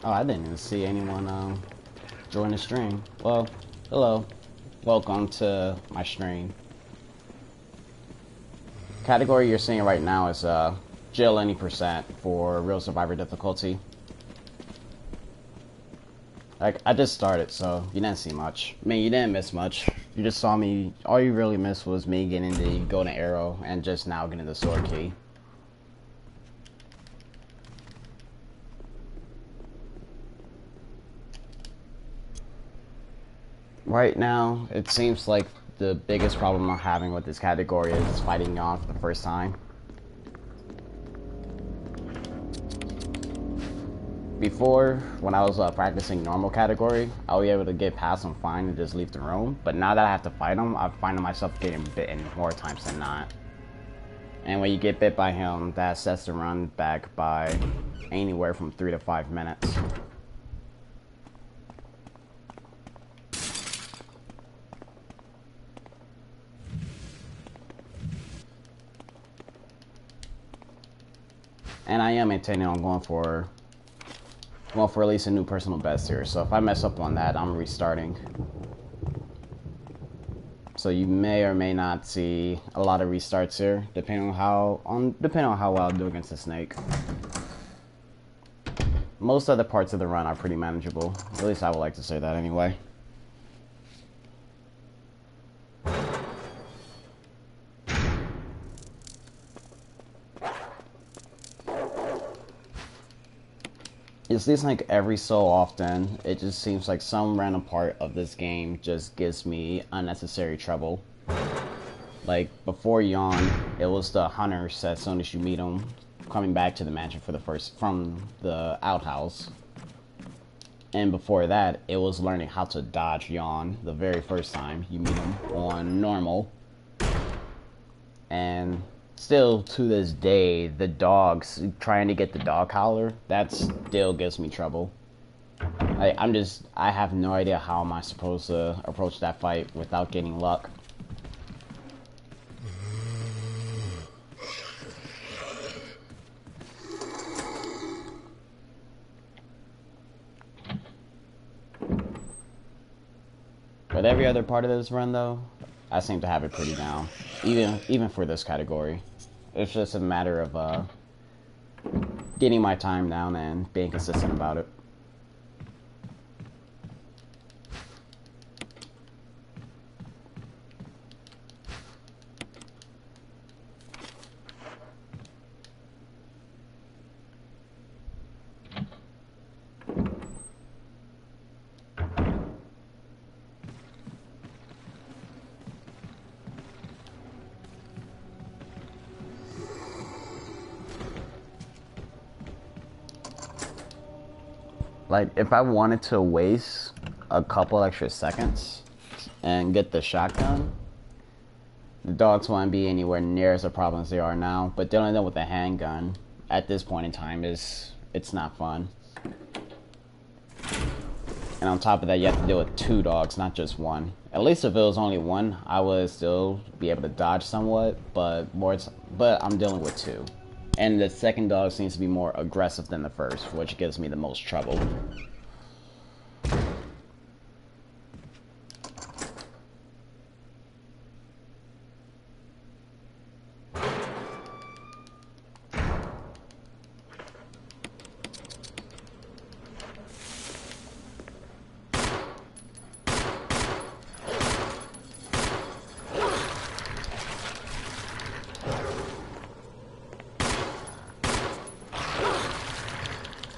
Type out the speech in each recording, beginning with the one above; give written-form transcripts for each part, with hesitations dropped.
Oh, I didn't even see anyone join the stream. Well, hello. Welcome to my stream. Category you're seeing right now is Jill any percent for Real Survivor difficulty. Like, I just started, so you didn't see much. I mean, you didn't miss much. You just saw me. All you really missed was me getting the golden arrow and just now getting the sword key. Right now, it seems like the biggest problem I'm having with this category is fighting Yon for the first time. Before, when I was practicing normal category, I would be able to get past him fine and just leave the room. But now that I have to fight him, I'm finding myself getting bitten more times than not. And when you get bit by him, that sets the run back by anywhere from 3 to 5 minutes. And I am intending on going for at least a new personal best here. So if I mess up on that, I'm restarting. So you may or may not see a lot of restarts here, depending on how well I do against the snake. Most other parts of the run are pretty manageable. At least I would like to say that anyway. seems like every so often, it just seems like some random part of this game just gives me unnecessary trouble. Like, before Yawn, it was the hunters as soon as you meet them, coming back to the mansion for the first, from the outhouse. And before that, it was learning how to dodge Yawn the very first time you meet him on normal. And still, to this day, the dogs, trying to get the dog collar, that still gives me trouble. I have no idea how am I supposed to approach that fight without getting luck. But every other part of this run, though, I seem to have it pretty down. Even for this category. It's just a matter of getting my time down and being consistent about it. Like, if I wanted to waste a couple extra seconds and get the shotgun, the dogs wouldn't be anywhere near as a problem as they are now. But dealing them with a handgun at this point in time it's not fun. And on top of that, you have to deal with 2 dogs, not just one. At least if it was only one, I would still be able to dodge somewhat, but I'm dealing with 2. And the second dog seems to be more aggressive than the first, which gives me the most trouble.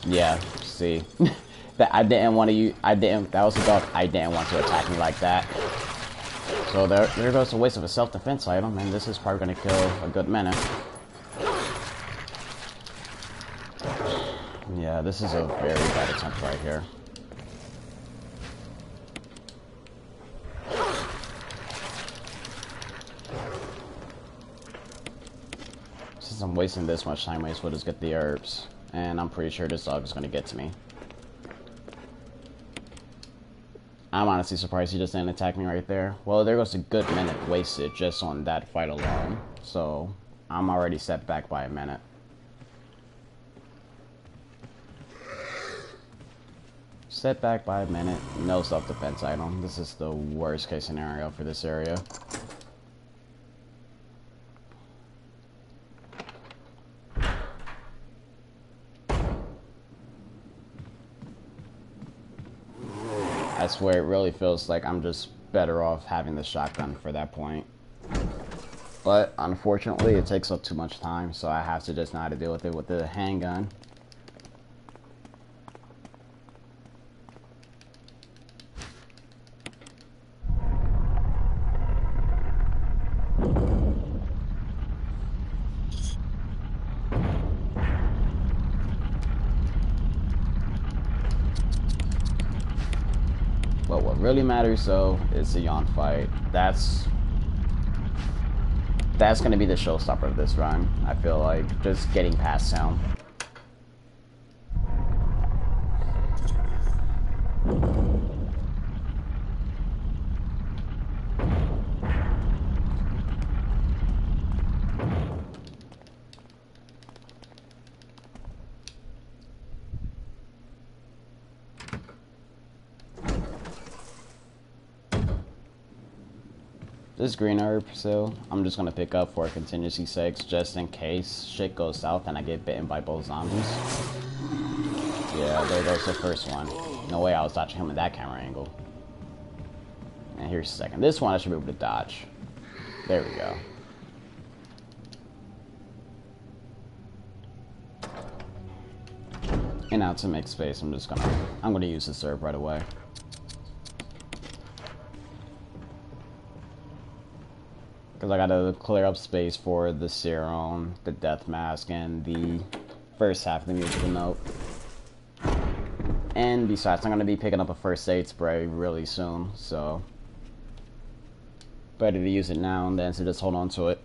Yeah, see. That I didn't want to use, that was a dog I didn't want to attack me like that. So there goes a waste of a self-defense item, and this is probably going to kill a good minute. Yeah, this is a very bad attempt right here. Since I'm wasting this much time, I might as well just get the herbs. And I'm pretty sure this dog is going to get to me. I'm honestly surprised he just didn't attack me right there. Well, there goes a good minute wasted just on that fight alone. So, I'm already set back by a minute. Set back by a minute, no self-defense item. This is the worst case scenario for this area. I swear it really feels like I'm just better off having the shotgun for that point. But unfortunately it takes up too much time, so I have to just know how to deal with it with the handgun. But what really matters though is the Yawn fight. That's gonna be the showstopper of this run. I feel like just getting past him. This green herb, so I'm just gonna pick up for contingency sakes, just in case shit goes south and I get bitten by both zombies. Yeah, there goes the first one. No way I was dodging him in that camera angle. And here's the second. This one I should be able to dodge. There we go. And now to make space, I'm gonna use the serve right away. Because I gotta clear up space for the serum, the death mask, and the first half of the musical note. And besides, I'm gonna be picking up a first aid spray really soon, so better to use it now than to just hold on to it.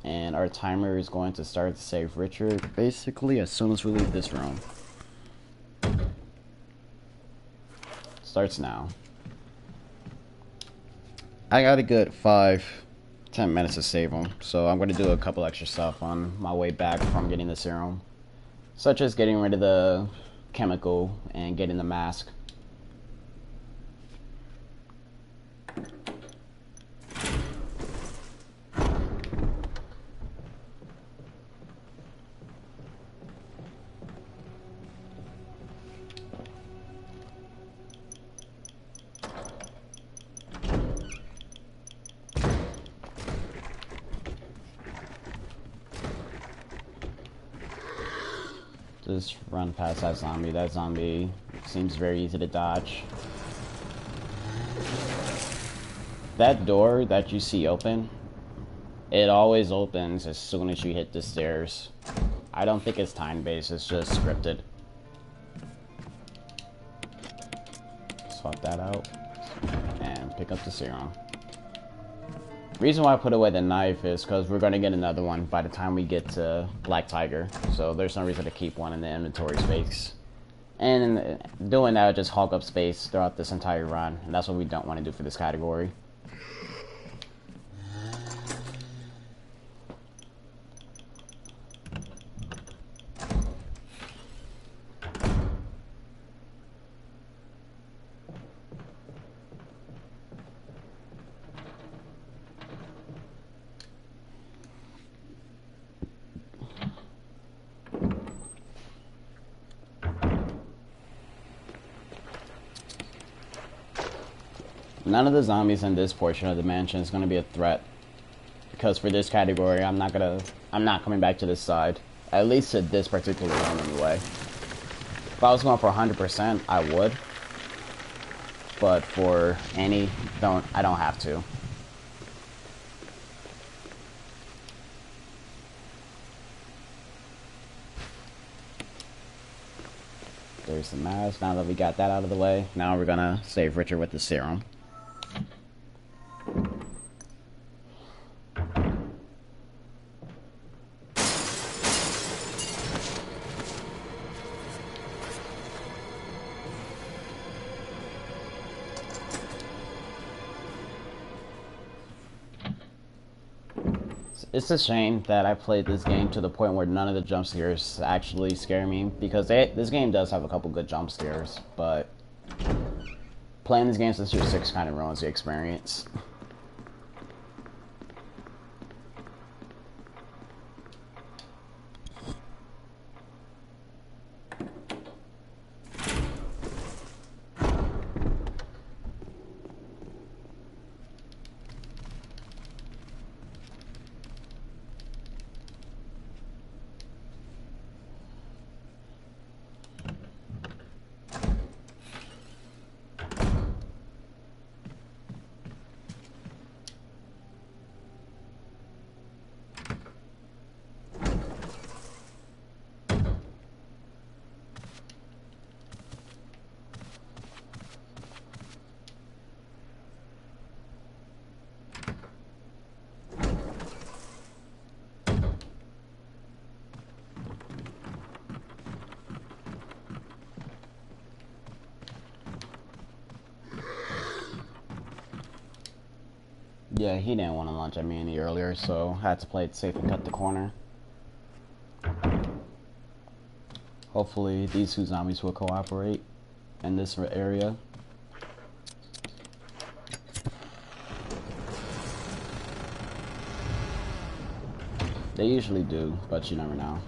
And our timer is going to start to save Richard basically as soon as we leave this room. Starts now. I got a good 5-10 minutes to save him, so I'm going to do a couple extra stuff on my way back from getting the serum, such as getting rid of the chemical and getting the mask. Just run past that zombie. That zombie seems very easy to dodge. That door that you see open, it always opens as soon as you hit the stairs. I don't think it's time-based, it's just scripted. Swap that out and pick up the serum. Reason why I put away the knife is because we're going to get another one by the time we get to Black Tiger, so there's no reason to keep one in the inventory space. And doing that would just hog up space throughout this entire run, and that's what we don't want to do for this category. None of the zombies in this portion of the mansion is going to be a threat, because for this category, I'm not coming back to this side, at least to this particular room anyway. If I was going for 100%, I would, but for any, I don't have to. There's the mask. Now that we got that out of the way, now we're gonna save Richard with the serum. It's a shame that I played this game to the point where none of the jump scares actually scare me, because this game does have a couple good jump scares, but playing this game since you're 6 kind of ruins the experience. Yeah, he didn't want to launch at me any earlier, so I had to play it safe and cut the corner. Hopefully these 2 zombies will cooperate in this area. They usually do, but you never know.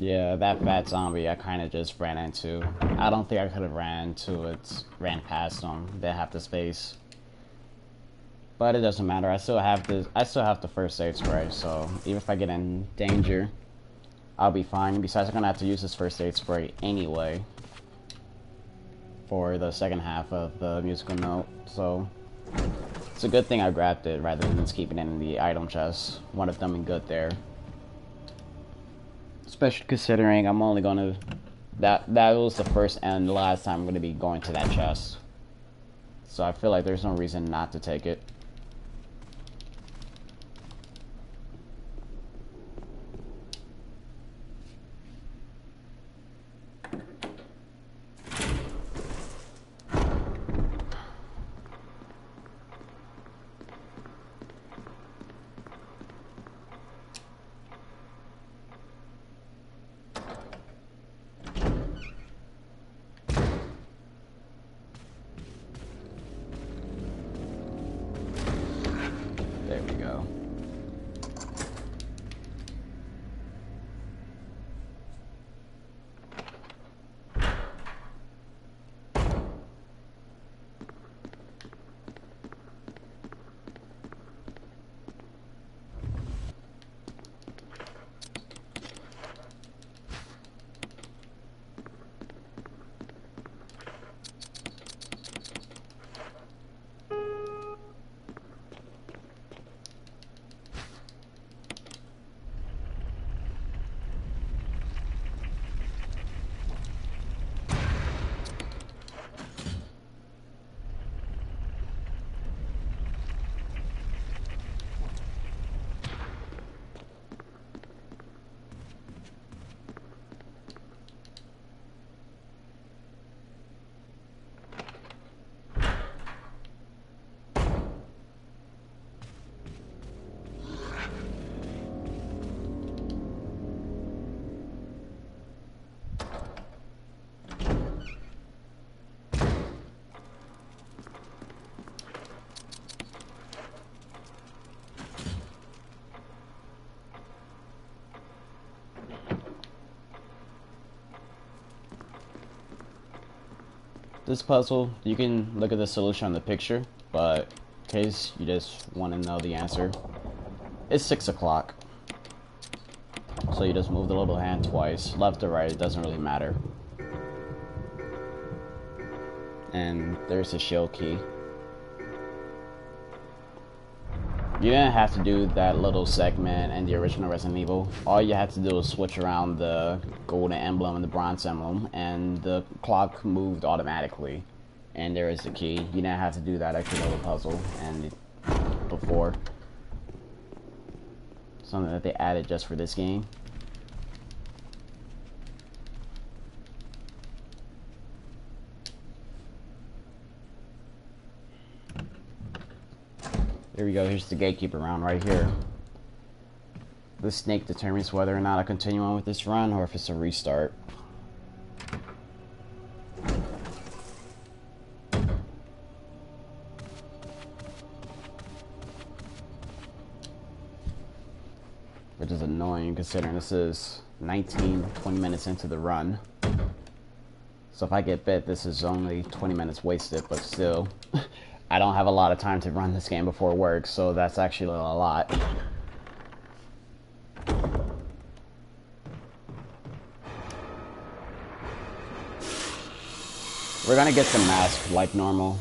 Yeah, that fat zombie I kind of just ran into. I don't think I could have ran past them. They have the space. But it doesn't matter. I still have the first aid spray, so even if I get in danger, I'll be fine. Besides, I'm gonna have to use this first aid spray anyway for the second half of the musical note. So it's a good thing I grabbed it rather than just keeping it in the item chest. One of them in good there. Especially considering I'm only gonna that was the first and last time I'm gonna be going to that chest. So I feel like there's no reason not to take it. There we go. This puzzle, you can look at the solution on the picture, but in case you just want to know the answer, it's 6 o'clock. So you just move the little hand twice, left or right, it doesn't really matter. And there's the shield key. You didn't have to do that little segment in the original Resident Evil. All you had to do was switch around the golden emblem and the bronze emblem, and the clock moved automatically. And there is the key. You didn't have to do that extra little puzzle and before. Something that they added just for this game. Here we go, here's the gatekeeper round right here. This snake determines whether or not I continue on with this run or if it's a restart. Which is annoying considering this is 20 minutes into the run. So if I get bit, this is only 20 minutes wasted, but still. I don't have a lot of time to run this game before work, so that's actually a lot. We're gonna get the mask like normal.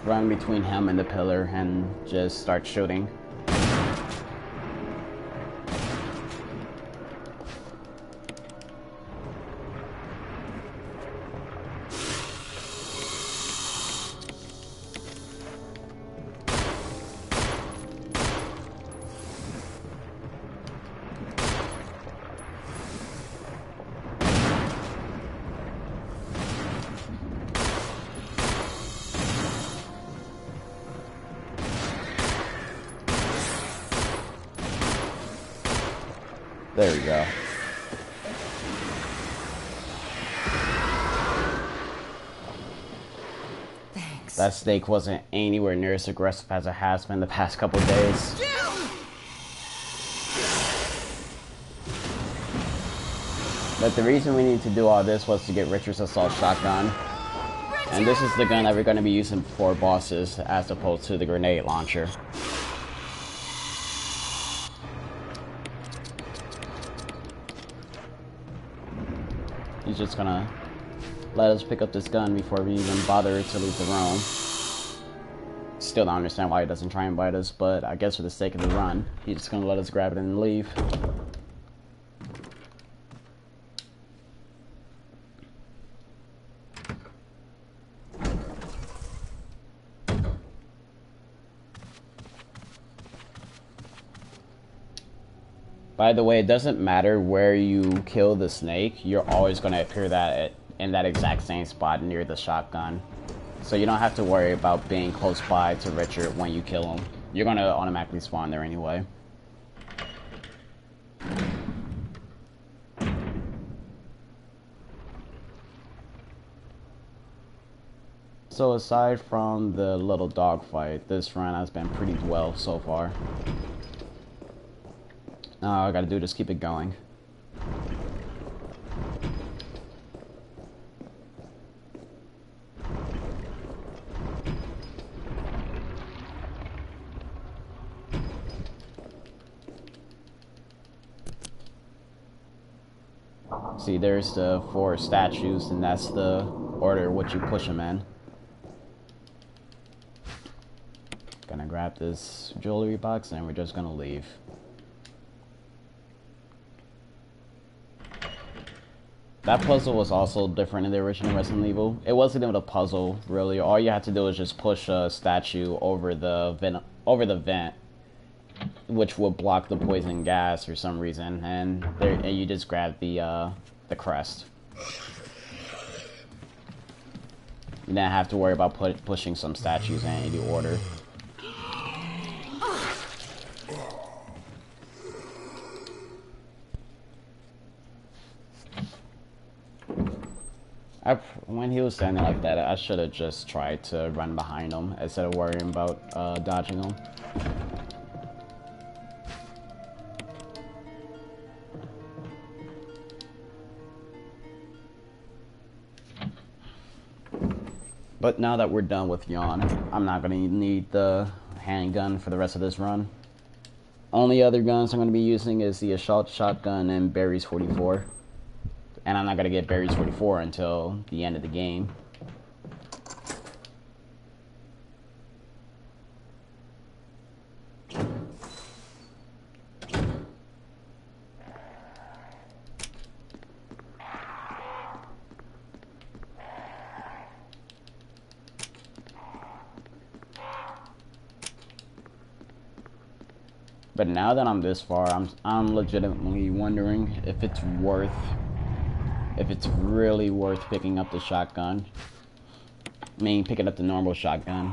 Run between him and the pillar and just start shooting. There we go. Thanks. That snake wasn't anywhere near as aggressive as it has been the past couple of days. But the reason we need to do all this was to get Richard's assault shotgun. And this is the gun that we're going to be using for bosses as opposed to the grenade launcher. He's just gonna let us pick up this gun before we even bother to leave the room. Still don't understand why he doesn't try and bite us, but I guess for the sake of the run, he's just gonna let us grab it and leave. By the way, it doesn't matter where you kill the snake, you're always going to appear in that exact same spot near the shotgun. So you don't have to worry about being close by to Richard when you kill him. You're going to automatically spawn there anyway. So aside from the little dogfight, this run has been pretty well so far. All I gotta do is just keep it going. See, there's the 4 statues, and that's the order which you push them in. Gonna grab this jewelry box, and we're just gonna leave. That puzzle was also different in the original Resident Evil. It wasn't even a puzzle, really. All you had to do was just push a statue over the vent, which would block the poison gas for some reason, and you just grab the crest. You didn't have to worry about pushing some statues in any order. When he was standing like that, I should have just tried to run behind him instead of worrying about dodging him. But now that we're done with Yawn, I'm not going to need the handgun for the rest of this run. Only other guns I'm going to be using is the assault shotgun and Barry's 44. And I'm not going to get Barry's 44 until the end of the game. But now that I'm this far, I'm legitimately wondering if it's really worth picking up the shotgun. I mean, picking up the normal shotgun.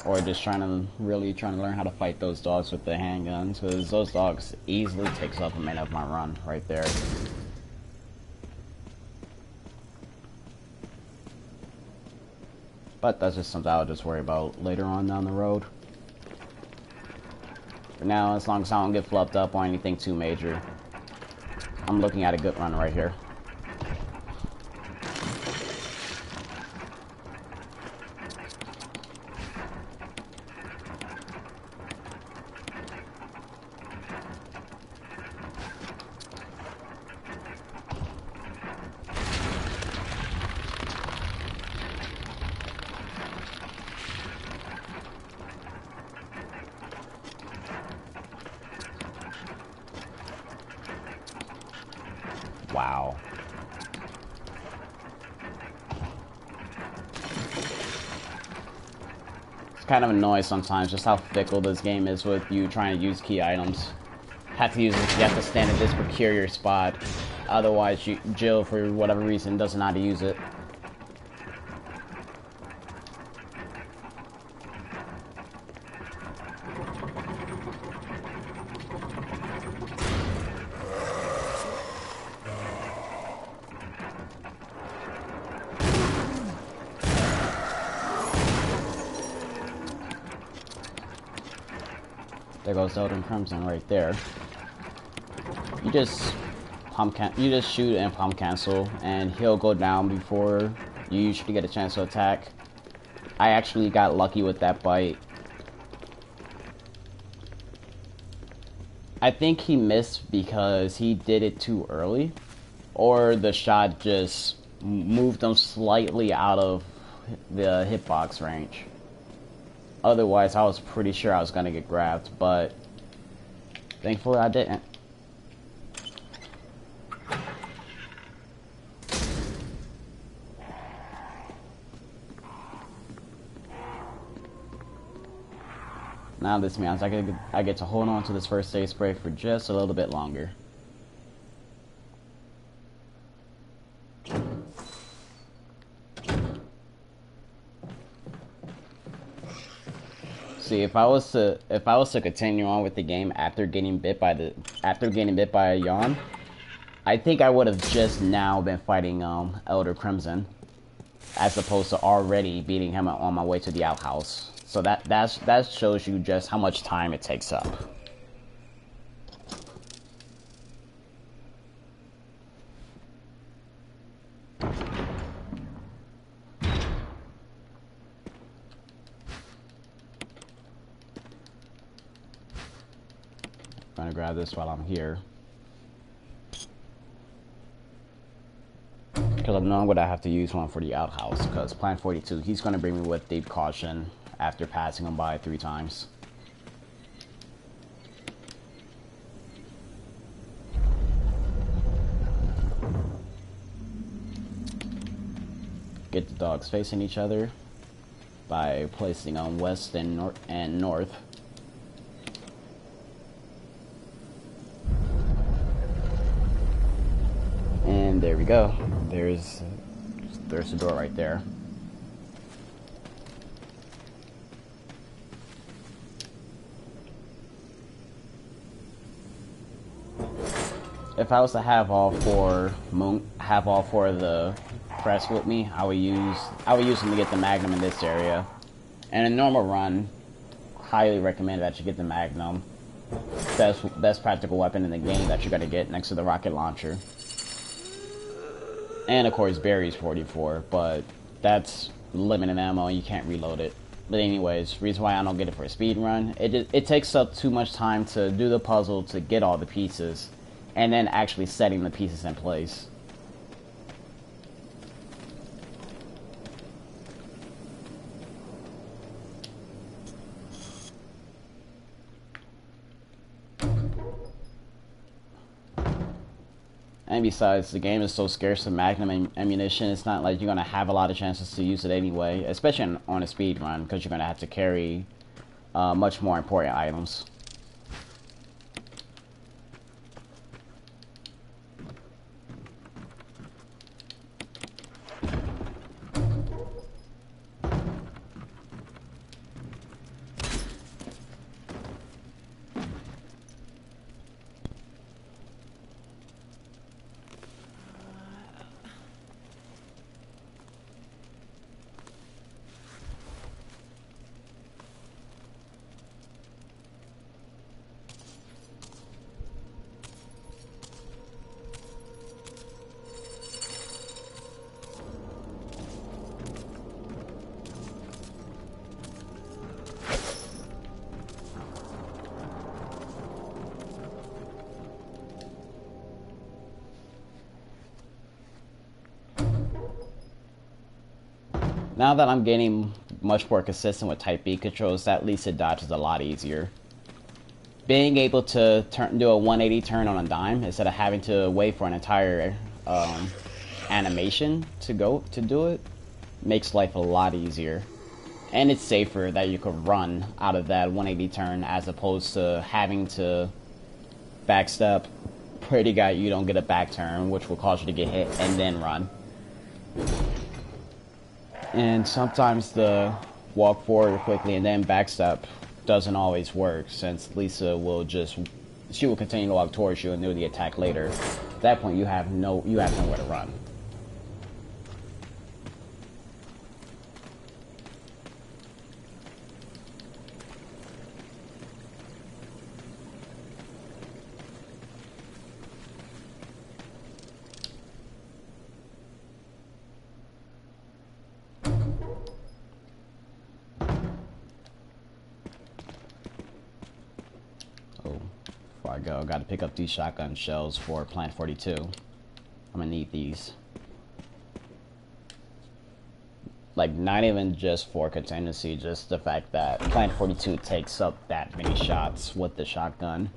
Or just trying to learn how to fight those dogs with the handguns, because those dogs easily takes up a minute of my run right there. But that's just something I'll just worry about later on down the road. For now, as long as I don't get flubbed up on anything too major, I'm looking at a good run right here. Wow. It's kind of annoying sometimes just how fickle this game is with you trying to use key items. You have to stand at this precarious spot. Otherwise, Jill, for whatever reason, doesn't know how to use it. There goes Elden Crimson right there. You just you just shoot and pump cancel, and he'll go down before you usually get a chance to attack. I actually got lucky with that bite. I think he missed because he did it too early, or the shot just moved him slightly out of the hitbox range. Otherwise, I was pretty sure I was gonna get grabbed, but thankfully I didn't. Now this means I get to hold on to this first aid spray for just a little bit longer. See, if I was to continue on with the game after getting bit by a yawn, I think I would have just now been fighting Elder Crimson, as opposed to already beating him on my way to the outhouse. So that shows you just how much time it takes up. I'm gonna grab this while I'm here, because I know I'm gonna have to use one for the outhouse, because Plan 42, he's gonna bring me with Deep Caution after passing him by 3 times. Get the dogs facing each other by placing on west and north. And there we go. There's the door right there. If I was to have all four of the crest with me, I would use them to get the Magnum in this area. And in a normal run, highly recommend that you get the Magnum. Best practical weapon in the game that you're gonna get next to the rocket launcher. And of course Barry's 44, but that's limited ammo and you can't reload it. But anyways, reason why I don't get it for a speed run, it takes up too much time to do the puzzle to get all the pieces, and then actually setting the pieces in place. And besides, the game is so scarce of Magnum ammunition, it's not like you're going to have a lot of chances to use it anyway, especially on a speed run, because you're going to have to carry much more important items. Now that I'm getting much more consistent with Type B controls, that leads to dodges a lot easier. Being able to do a 180 turn on a dime instead of having to wait for an entire animation to do it makes life a lot easier. And it's safer that you could run out of that 180 turn as opposed to having to backstep, pray to God you don't get a back turn, which will cause you to get hit, and then run. And sometimes the walk forward quickly and then backstep doesn't always work, since Lisa will continue to walk towards you and do the attack later. At that point, you have nowhere to run. I go. Gotta pick up these shotgun shells for Plant 42. I'm gonna need these. Like, not even just for contingency, just the fact that Plant 42 takes up that many shots with the shotgun.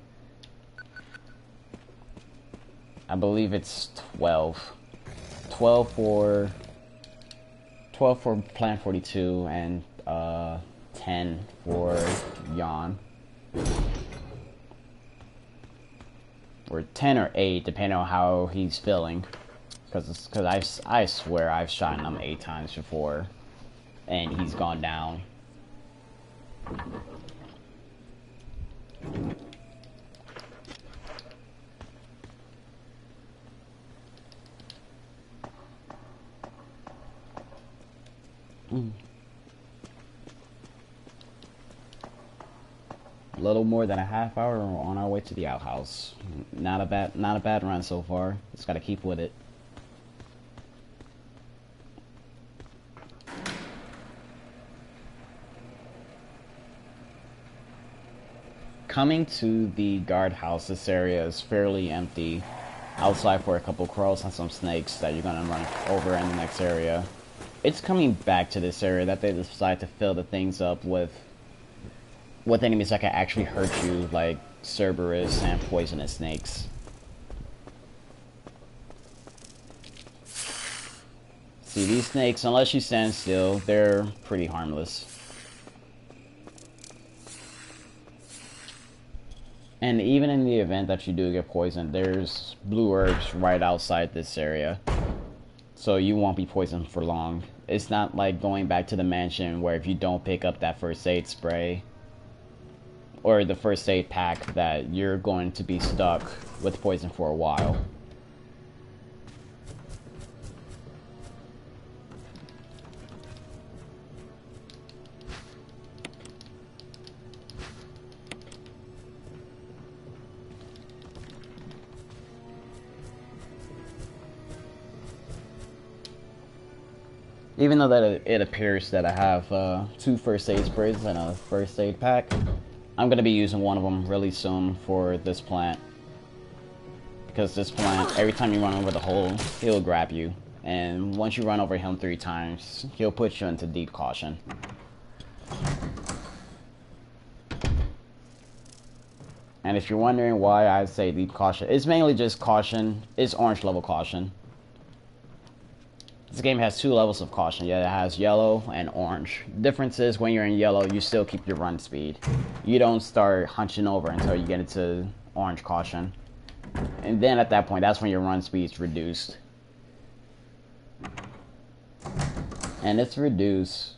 I believe it's 12. 12 for Plant 42 and 10 for Yawn. Or 10 or 8, depending on how he's feeling. Because I swear I've shot him 8 times before, and he's gone down. A little more than a half hour on our way to the outhouse. Not a bad run so far. Just gotta keep with it. Coming to the guardhouse, this area is fairly empty. Outside for a couple crows and some snakes that you're gonna run over in the next area. It's coming back to this area that they decide to fill the things up with enemies that can actually hurt you, like Cerberus and poisonous snakes. See, these snakes, unless you stand still, they're pretty harmless. And even in the event that you do get poisoned, there's blue herbs right outside this area. So you won't be poisoned for long. It's not like going back to the mansion where if you don't pick up that first aid spray or the first aid pack that you're going to be stuck with poison for a while. Even though that it appears that I have 2 first aid sprays and a first aid pack, I'm going to be using one of them really soon for this plant. Because this plant, every time you run over the hole, he'll grab you. And once you run over him 3 times, he'll put you into deep caution. And if you're wondering why I say deep caution, it's mainly just caution. It's orange level caution. This game has 2 levels of caution. Yeah, it has yellow and orange. The difference is when you're in yellow, you still keep your run speed. You don't start hunching over until you get into orange caution. And then at that point, that's when your run speed's reduced. And it's reduced.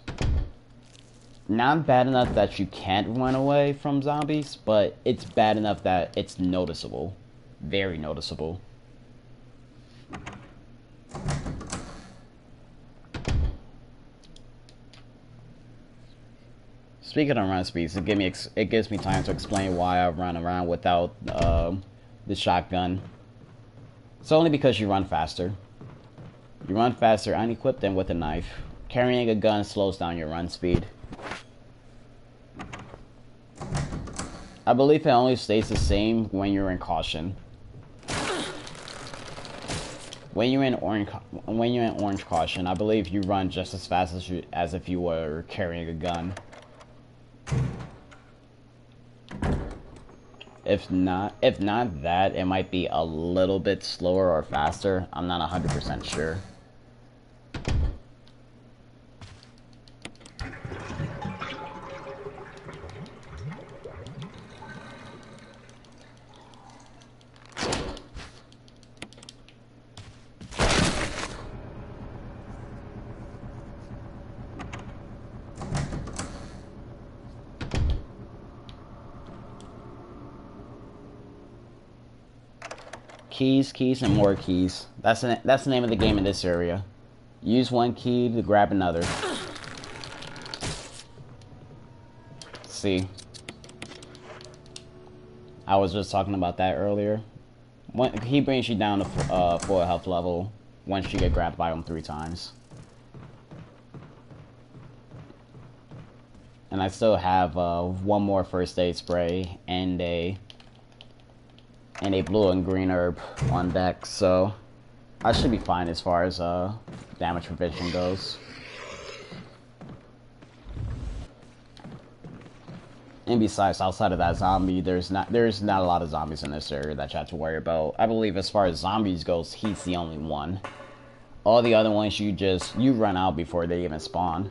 Not bad enough that you can't run away from zombies, but it's bad enough that it's noticeable. Very noticeable. Speaking of run speeds, it gives me time to explain why I run around without the shotgun. It's only because you run faster. You run faster unequipped than with a knife. Carrying a gun slows down your run speed. I believe it only stays the same when you're in caution. When you're in orange caution, I believe you run just as fast as if you were carrying a gun. If not that, it might be a little bit slower or faster. I'm not 100% sure. Keys, and more keys. That's the name of the game in this area. Use one key to grab another. See, I was just talking about that earlier. He brings you down to full health level once you get grabbed by him 3 times. And I still have one more first aid spray and a and a blue and green herb on deck, so I should be fine as far as damage prevention goes. And besides, outside of that zombie, there's not a lot of zombies in this area that you have to worry about. I believe as far as zombies goes, he's the only one. All the other ones you run out before they even spawn.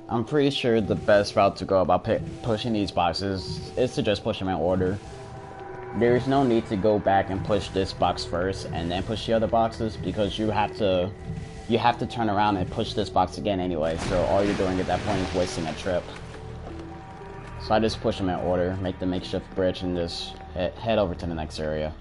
I'm pretty sure the best route to go about pushing these boxes is to just push them in order. There's no need to go back and push this box first and then push the other boxes, because you have to turn around and push this box again anyway, so all you're doing at that point is wasting a trip. So I just push them in order, make the makeshift bridge, and just head over to the next area.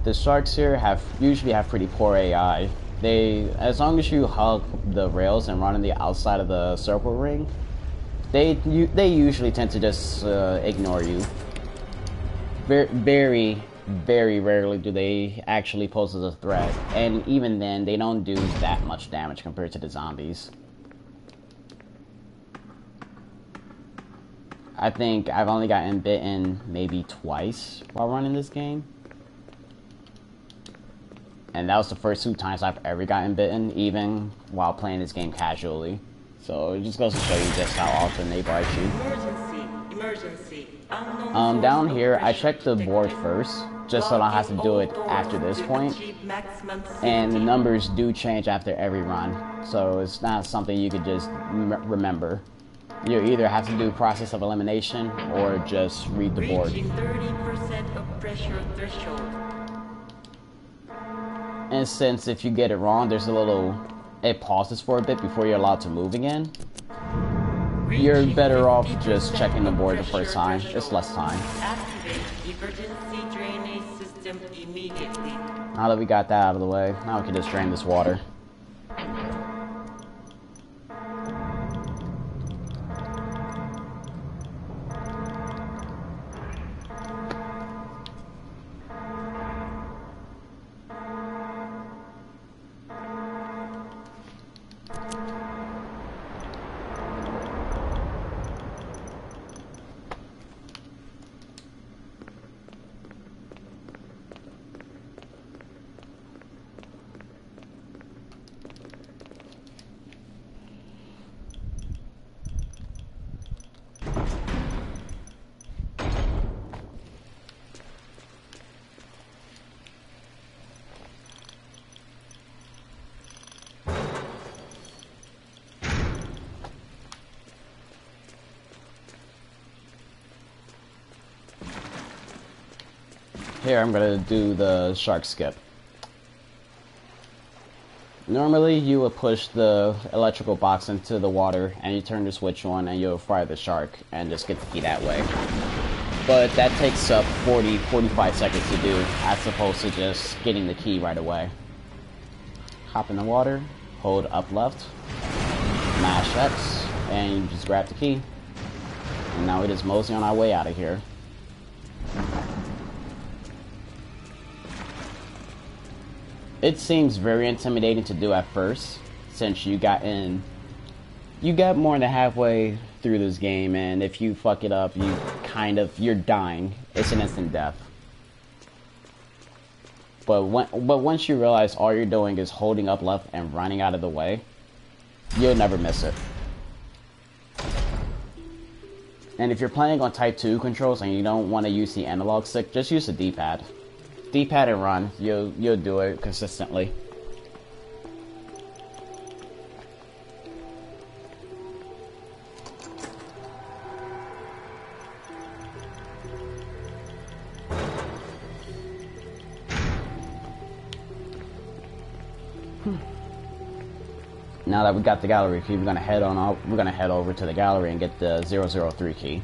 The sharks here usually have pretty poor AI. As long as you hug the rails and run on the outside of the circle ring, they usually tend to just ignore you. Very, very rarely do they actually pose as a threat, and even then, they don't do that much damage compared to the zombies. I think I've only gotten bitten maybe twice while running this game. And that was the first 2 times I've ever gotten bitten, even while playing this game casually. So it just goes to show you just how often they bite you. Emergency. Down here, I checked the board first, just so I don't have to do it after this point. And the numbers do change after every run, so it's not something you could just remember. You either have to do process of elimination or just read the board. Reaching 30% of pressure threshold. And since if you get it wrong, it pauses for a bit before you're allowed to move again. You're better off just checking the board the first time. It's less time. Activate emergency drainage system immediately. Now that we got that out of the way, now we can just drain this water. Here, I'm gonna do the shark skip. Normally, you would push the electrical box into the water, and you turn the switch on, and you'll fry the shark, and just get the key that way. But that takes up 45 seconds to do, as opposed to just getting the key right away. Hop in the water, hold up left, mash X, and you just grab the key. And now we just mosey on our way out of here. It seems very intimidating to do at first, since you got in You get more than halfway through this game, and if you fuck it up, you're dying. It's an instant death. But once you realize all you're doing is holding up left and running out of the way, you'll never miss it. And if you're playing on Type 2 controls and you don't want to use the analog stick, just use the D-pad. D-pad and run. You'll do it consistently. Now that we got the gallery key, we're gonna head over to the gallery and get the 003 key.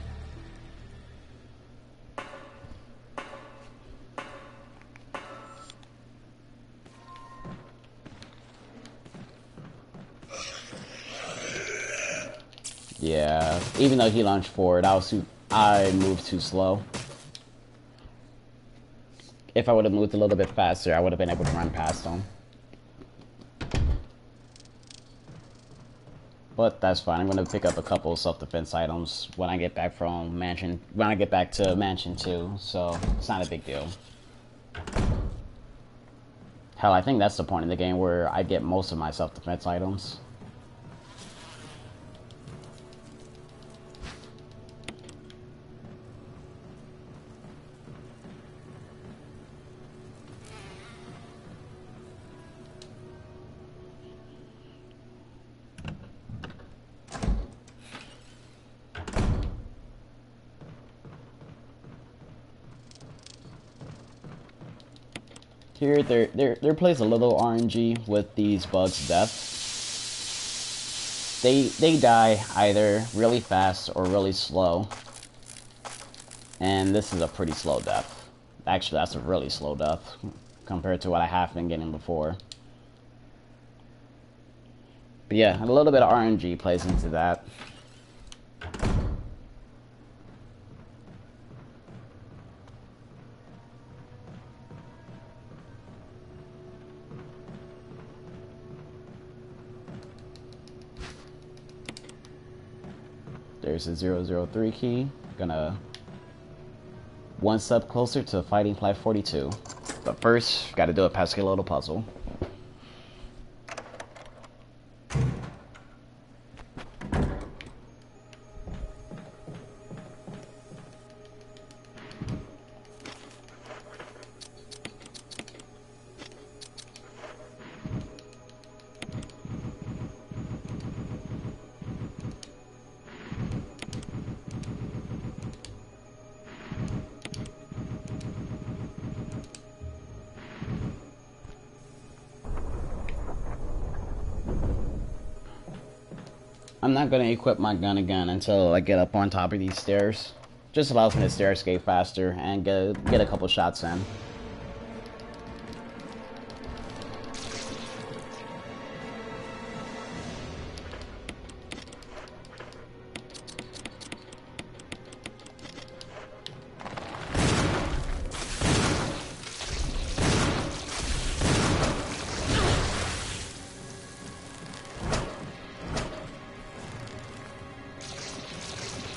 Yeah, even though he launched forward, I moved too slow. If I would have moved a little bit faster, I would have been able to run past him. But that's fine. I'm gonna pick up a couple of self-defense items when I get back from Mansion. When I get back to Mansion 2, so it's not a big deal. Hell, I think that's the point in the game where I get most of my self-defense items. Here, there plays a little RNG with these bugs' death. They die either really fast or really slow. And this is a pretty slow death. Actually, that's a really slow death compared to what I have been getting before. But yeah, a little bit of RNG plays into that. There's a 003 key. Gonna one step closer to fighting Flight 42. But first, gotta do a pesky little puzzle. I'm not gonna equip my gun again until I get up on top of these stairs. Just allows me to stair escape faster and get a couple shots in.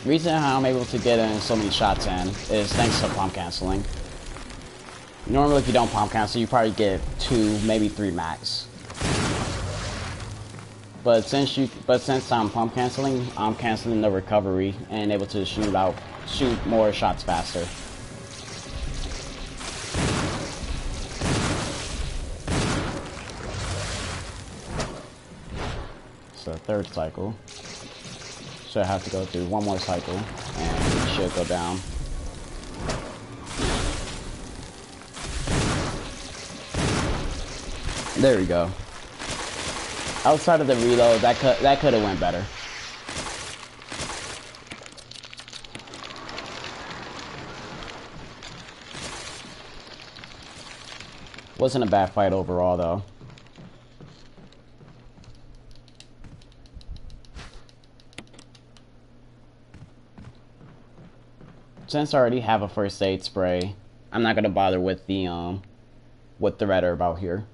The reason how I'm able to get in so many shots in is thanks to pump canceling. Normally if you don't pump cancel, you probably get 2, maybe 3 max. But since I'm pump canceling, I'm canceling the recovery and able to shoot more shots faster. So third cycle. So I have to go through one more cycle and it should go down. There we go. Outside of the reload, that could have went better. Wasn't a bad fight overall though. Since I already have a first aid spray, I'm not gonna bother with the red herb out here.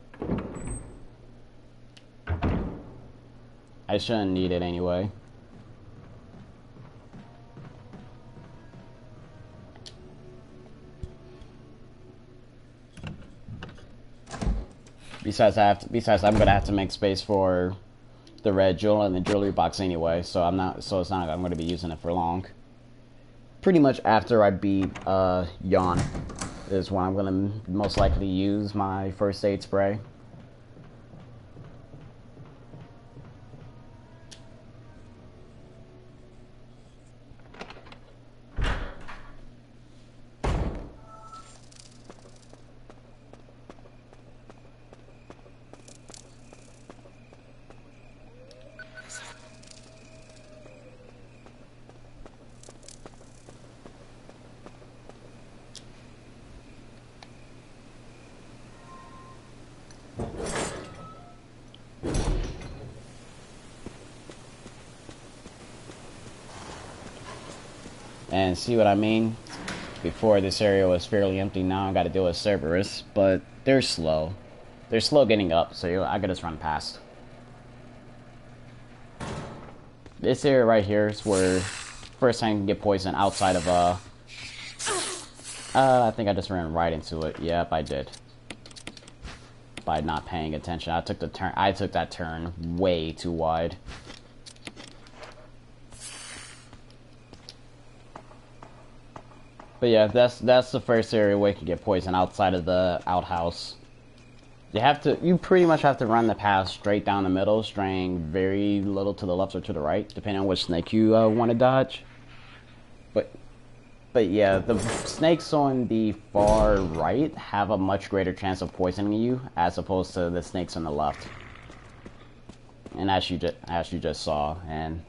I shouldn't need it anyway. Besides, I'm gonna have to make space for the red jewel in the jewelry box anyway, so it's not like I'm gonna be using it for long. Pretty much after I beat Yawn is when I'm gonna most likely use my first aid spray. And see what I mean? Before this area was fairly empty, now I gotta deal with Cerberus, but they're slow. They're slow getting up, so I gotta just run past. This area right here is where first time you can get poisoned outside of I think I just ran right into it. Yep, I did. By not paying attention. I took that turn way too wide. But yeah, that's the first area where you can get poisoned outside of the outhouse. You pretty much have to run the path straight down the middle, straying very little to the left or to the right, depending on which snake you want to dodge. But yeah, the snakes on the far right have a much greater chance of poisoning you as opposed to the snakes on the left. And as you just saw, and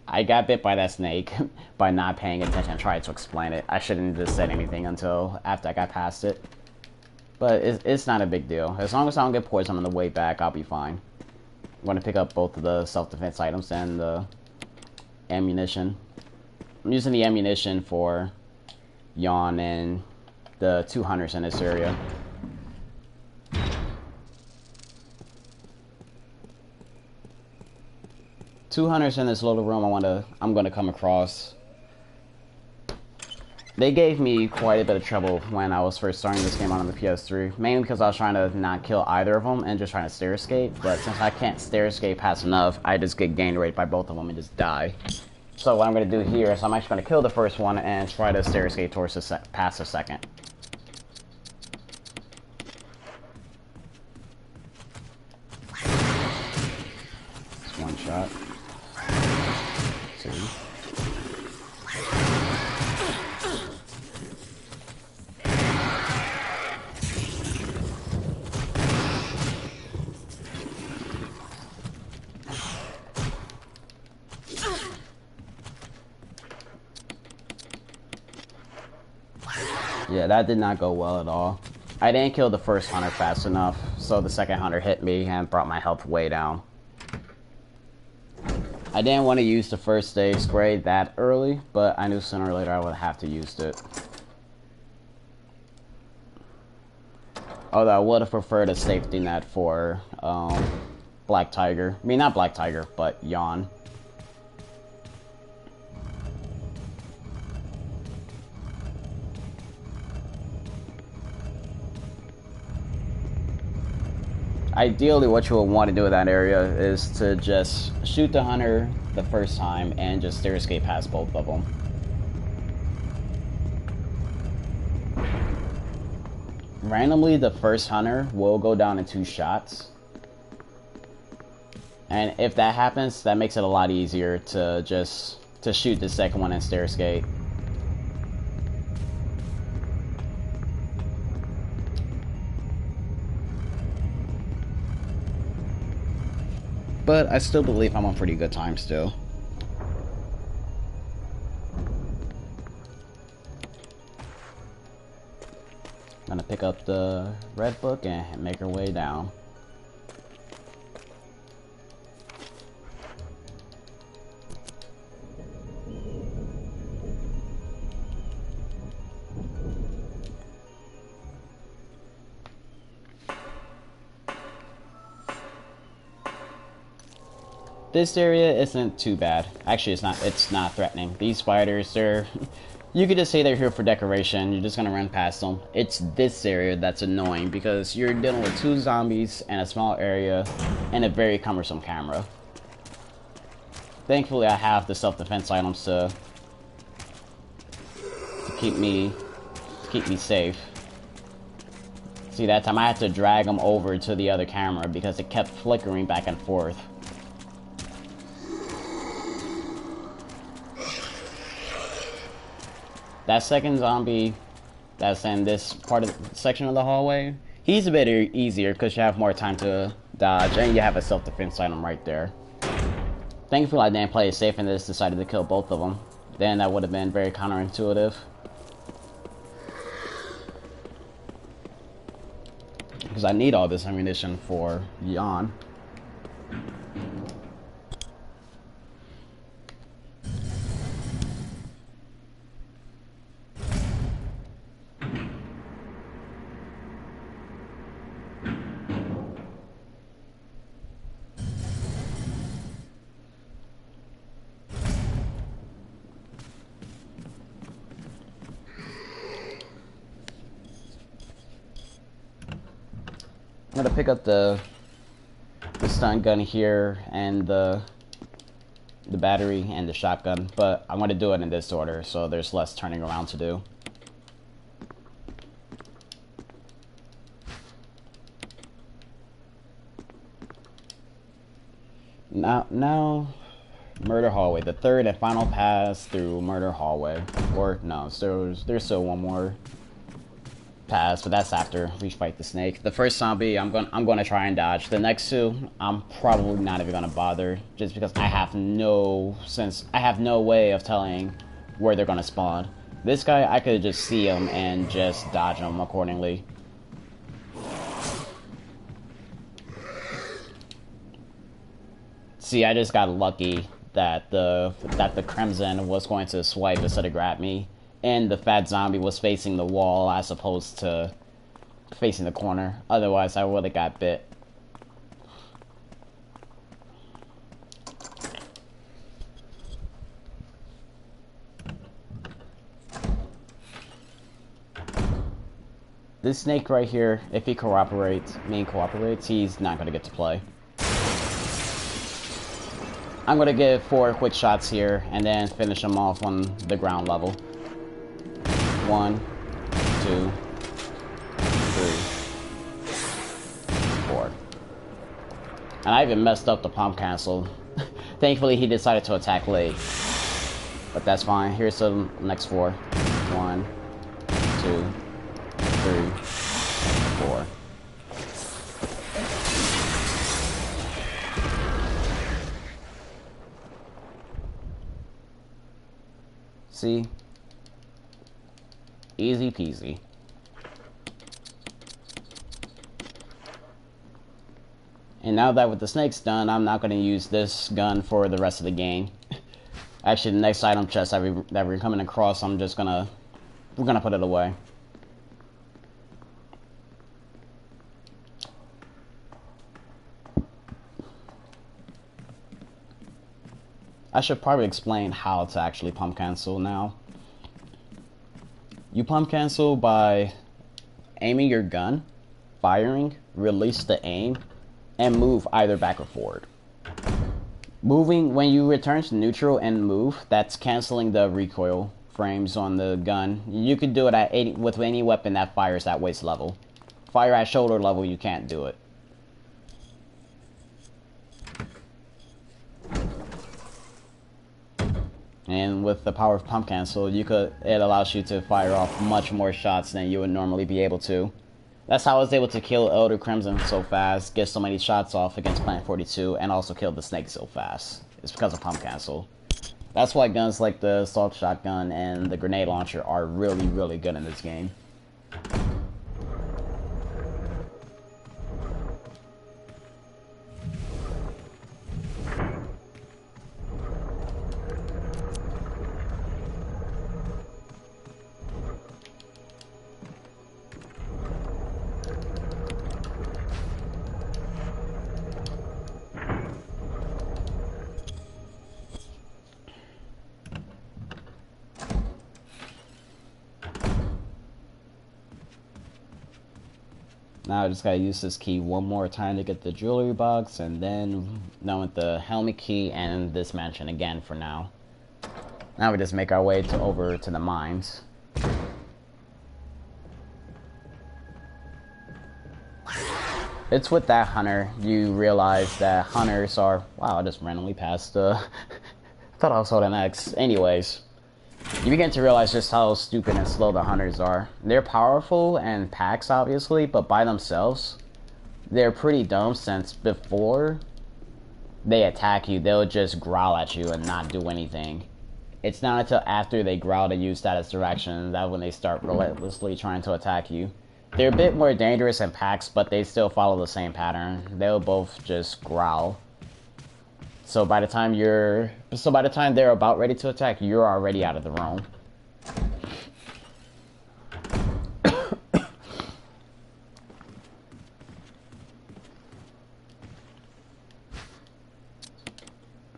I got bit by that snake by not paying attention and trying to explain it. I shouldn't have just said anything until after I got past it. But it's not a big deal. As long as I don't get poisoned on the way back, I'll be fine. I'm going to pick up both of the self-defense items and the ammunition. I'm using the ammunition for Yawn and the 2 hunters in this area. Two hunters in this little room I'm gonna come across. They gave me quite a bit of trouble when I was first starting this game on the PS3, mainly because I was trying to not kill either of them and just trying to stair escape, but since I can't stair escape fast enough, I just get gang raped by both of them and just die. So what I'm gonna do here is I'm actually gonna kill the first one and try to stair escape towards past the second. Just one shot. Yeah, that did not go well at all. I didn't kill the first hunter fast enough, so the second hunter hit me and brought my health way down. I didn't want to use the first aid spray that early, but I knew sooner or later I would have to use it. Although I would have preferred a safety net for Black Tiger. I mean, not Black Tiger, but Yawn. Ideally, what you will want to do in that area is to just shoot the hunter the first time and just stair escape past both of them. Randomly, the first hunter will go down in 2 shots. And if that happens, that makes it a lot easier to shoot the second one and stair escape. But I still believe I'm on pretty good time still. I'm gonna pick up the red book and make our way down. This area isn't too bad. Actually, it's not threatening. These spiders, they're you could just say they're here for decoration. You're just gonna run past them. It's this area that's annoying because you're dealing with 2 zombies in a small area and a very cumbersome camera. Thankfully, I have the self-defense items to keep me safe. See, that time I had to drag them over to the other camera because it kept flickering back and forth. That second zombie that's in this part of the section of the hallway, he's a bit easier because you have more time to dodge and you have a self-defense item right there. Thankfully, I didn't play it safe and just decided to kill both of them. Then that would have been very counterintuitive. Because I need all this ammunition for Yawn. I'm gonna pick up the stun gun here and the battery and the shotgun, but I'm gonna do it in this order so there's less turning around to do. Now, Murder Hallway, the third and final pass through Murder Hallway. Or no, there's still one more pass, but that's after we fight the snake. The first zombie, I'm gonna try and dodge. The next 2, I'm probably not even gonna bother, just because I have no way of telling where they're gonna spawn. This guy, I could just see him and just dodge him accordingly. See, I just got lucky that the Crimson was going to swipe instead of grab me. And the fat zombie was facing the wall as opposed to facing the corner. Otherwise, I would have got bit. This snake right here, if he cooperates, he's not going to get to play. I'm going to give 4 quick shots here and then finish him off on the ground level. 1, 2, 3, 4. And I even messed up the pump cancel. Thankfully, he decided to attack late. But that's fine. Here's the next 4. 1, 2, 3, 4. See? Easy peasy. And now that with the snakes done, I'm not going to use this gun for the rest of the game. Actually, the next item chest that we're coming across, we're gonna put it away. I should probably explain how to actually pump cancel now. You pump cancel by aiming your gun, firing, release the aim, and move either back or forward. Moving, when you return to neutral and move, that's canceling the recoil frames on the gun. You can do it at with any weapon that fires at waist level. Fire at shoulder level, you can't do it. And with the power of pump cancel, it allows you to fire off much more shots than you would normally be able to. That's how I was able to kill Elder Crimson so fast, get so many shots off against Planet 42, and also kill the snake so fast. It's because of pump cancel. That's why guns like the assault shotgun and the grenade launcher are really, really good in this game. Now I just gotta use this key one more time to get the jewelry box, and then now with the helmet key and this mansion again for now. Now we just make our way over to the mines. It's with that hunter, you realize that hunters are... Wow, I just randomly passed I thought I was holding X. Anyways, you begin to realize just how stupid and slow the hunters are. They're powerful and packs, obviously, but by themselves, they're pretty dumb since before they attack you, they'll just growl at you and not do anything. It's not until after they growl to use that as direction that when they start relentlessly trying to attack you. They're a bit more dangerous in packs, but they still follow the same pattern. They'll both just growl. So by the time they're about ready to attack, you're already out of the room.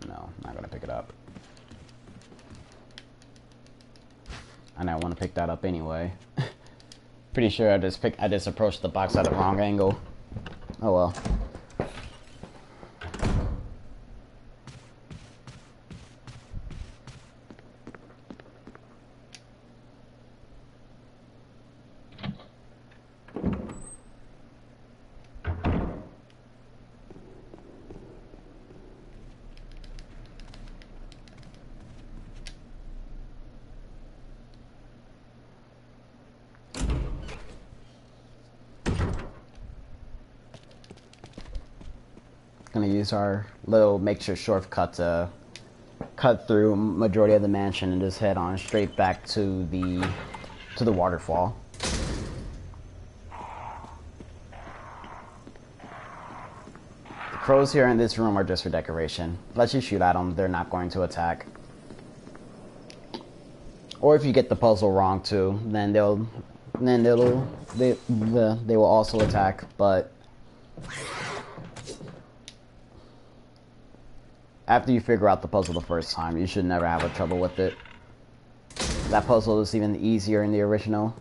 No, not gonna pick it up. And I want to pick that up anyway. Pretty sure I just approached the box at the wrong angle. Oh well. Gonna use our little makeshift shortcut to cut through majority of the mansion and just head on straight back to the waterfall. The crows here in this room are just for decoration. Let you shoot at them, they're not going to attack. Or if you get the puzzle wrong too, then they will also attack, but after you figure out the puzzle the first time, you should never have trouble with it. That puzzle is even easier in the original.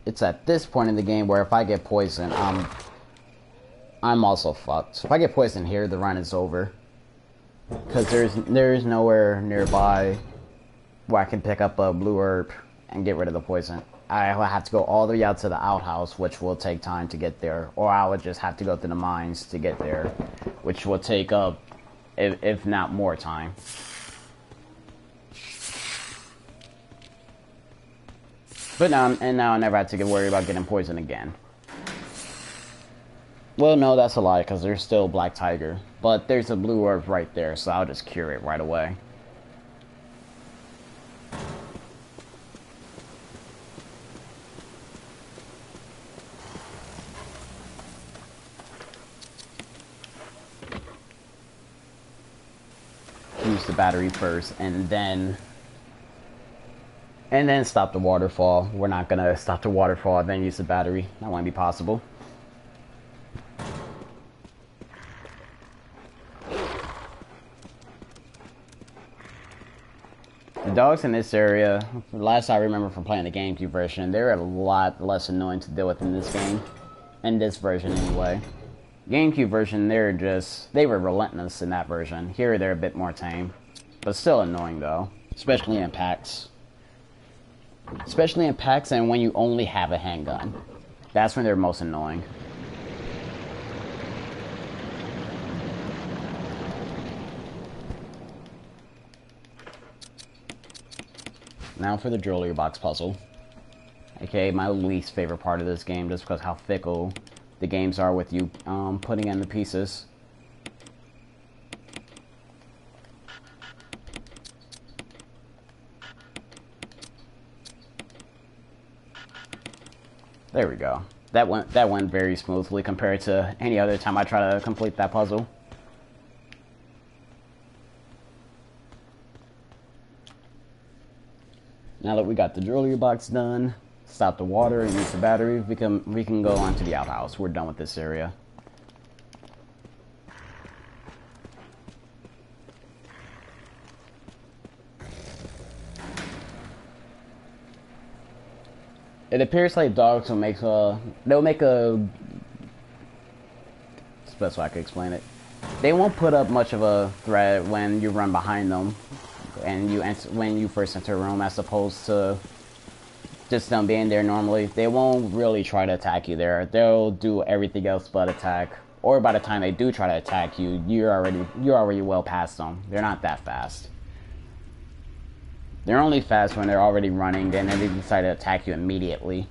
It's at this point in the game where if I get poisoned, I'm also fucked. If I get poisoned here, the run is over. Because there's nowhere nearby where I can pick up a blue herb and get rid of the poison. I will have to go all the way out to the outhouse, which will take time to get there. Or I would just have to go through the mines to get there, which will take up, if not more time. But now I never have to worry about getting poisoned again. Well, no, that's a lie, because there's still Black Tiger. But there's a blue herb right there, so I'll just cure it right away. Use the battery first, and then stop the waterfall. We're not gonna stop the waterfall and then use the battery. That won't be possible. The dogs in this area, last I remember from playing the GameCube version, they're a lot less annoying to deal with in this game. In this version anyway. GameCube version, they were relentless in that version. Here they're a bit more tame. But still annoying though. Especially in packs. Especially in packs and when you only have a handgun. That's when they're most annoying. Now for the jewelry box puzzle. Okay, my least favorite part of this game, just because how fickle the games are with you putting in the pieces. There we go. That went very smoothly compared to any other time I try to complete that puzzle. Now that we got the jewelry box done, stop the water and use the battery, we can go on to the outhouse. We're done with this area. It appears like dogs will make a... They'll make a... That's the best way I can explain it. They won't put up much of a threat when you run behind them and when you first enter a room, as opposed to just them being there normally. They won't really try to attack you there. They'll do everything else but attack. Or by the time they do try to attack you, you're already well past them. They're not that fast. They're only fast when they're already running, and then they decide to attack you immediately.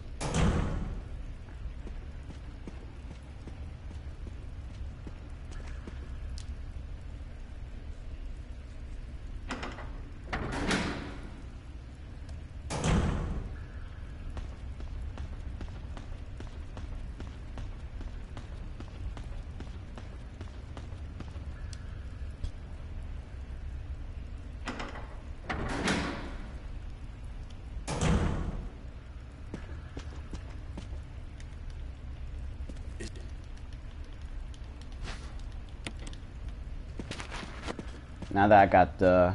Now that I got the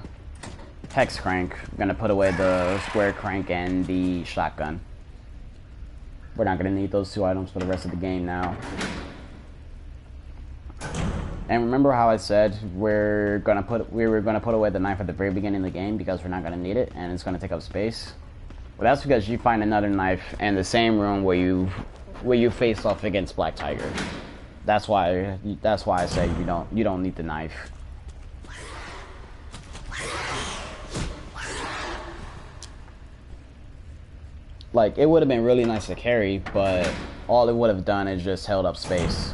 hex crank, I'm gonna put away the square crank and the shotgun. We're not gonna need those two items for the rest of the game now. And remember how I said we were gonna put away the knife at the very beginning of the game because we're not gonna need it and it's gonna take up space? Well, that's because you find another knife in the same room where you face off against Black Tiger. That's why I say you don't need the knife. Like, it would have been really nice to carry, but all it would have done is just held up space.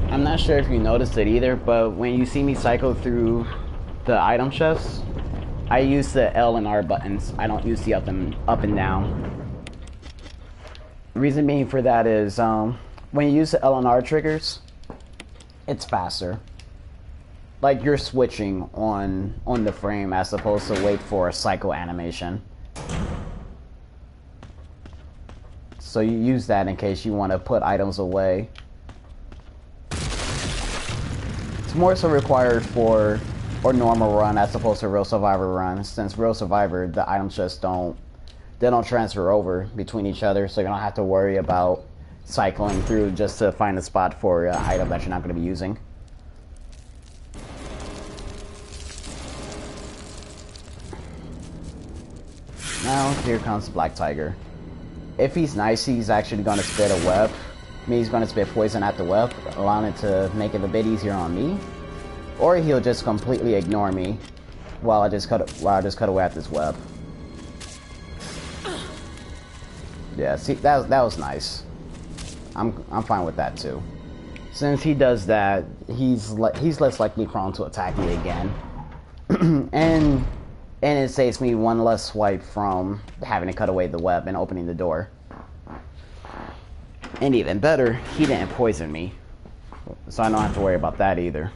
I'm not sure if you noticed it either, but when you see me cycle through the item chests, I use the L and R buttons. I don't use the up and down. Reason being for that is when you use the L and R triggers, it's faster. Like you're switching on the frame as opposed to wait for a cycle animation. So you use that in case you want to put items away. It's more so required for normal run as opposed to Real Survivor run. Since Real Survivor, the items just don't transfer over between each other, so you don't have to worry about cycling through just to find a spot for an item that you're not going to be using. Now, here comes Black Tiger. If he's nice, he's actually going to spit a web. I mean, he's going to spit poison at the web, allowing it to make it a bit easier on me. Or he'll just completely ignore me while I just cut away at this web. Yeah, see, that was nice. I'm fine with that too. Since he does that, he's less likely prone to attack me again, and it saves me one less swipe from having to cut away the web and opening the door. And even better, he didn't poison me, so I don't have to worry about that either.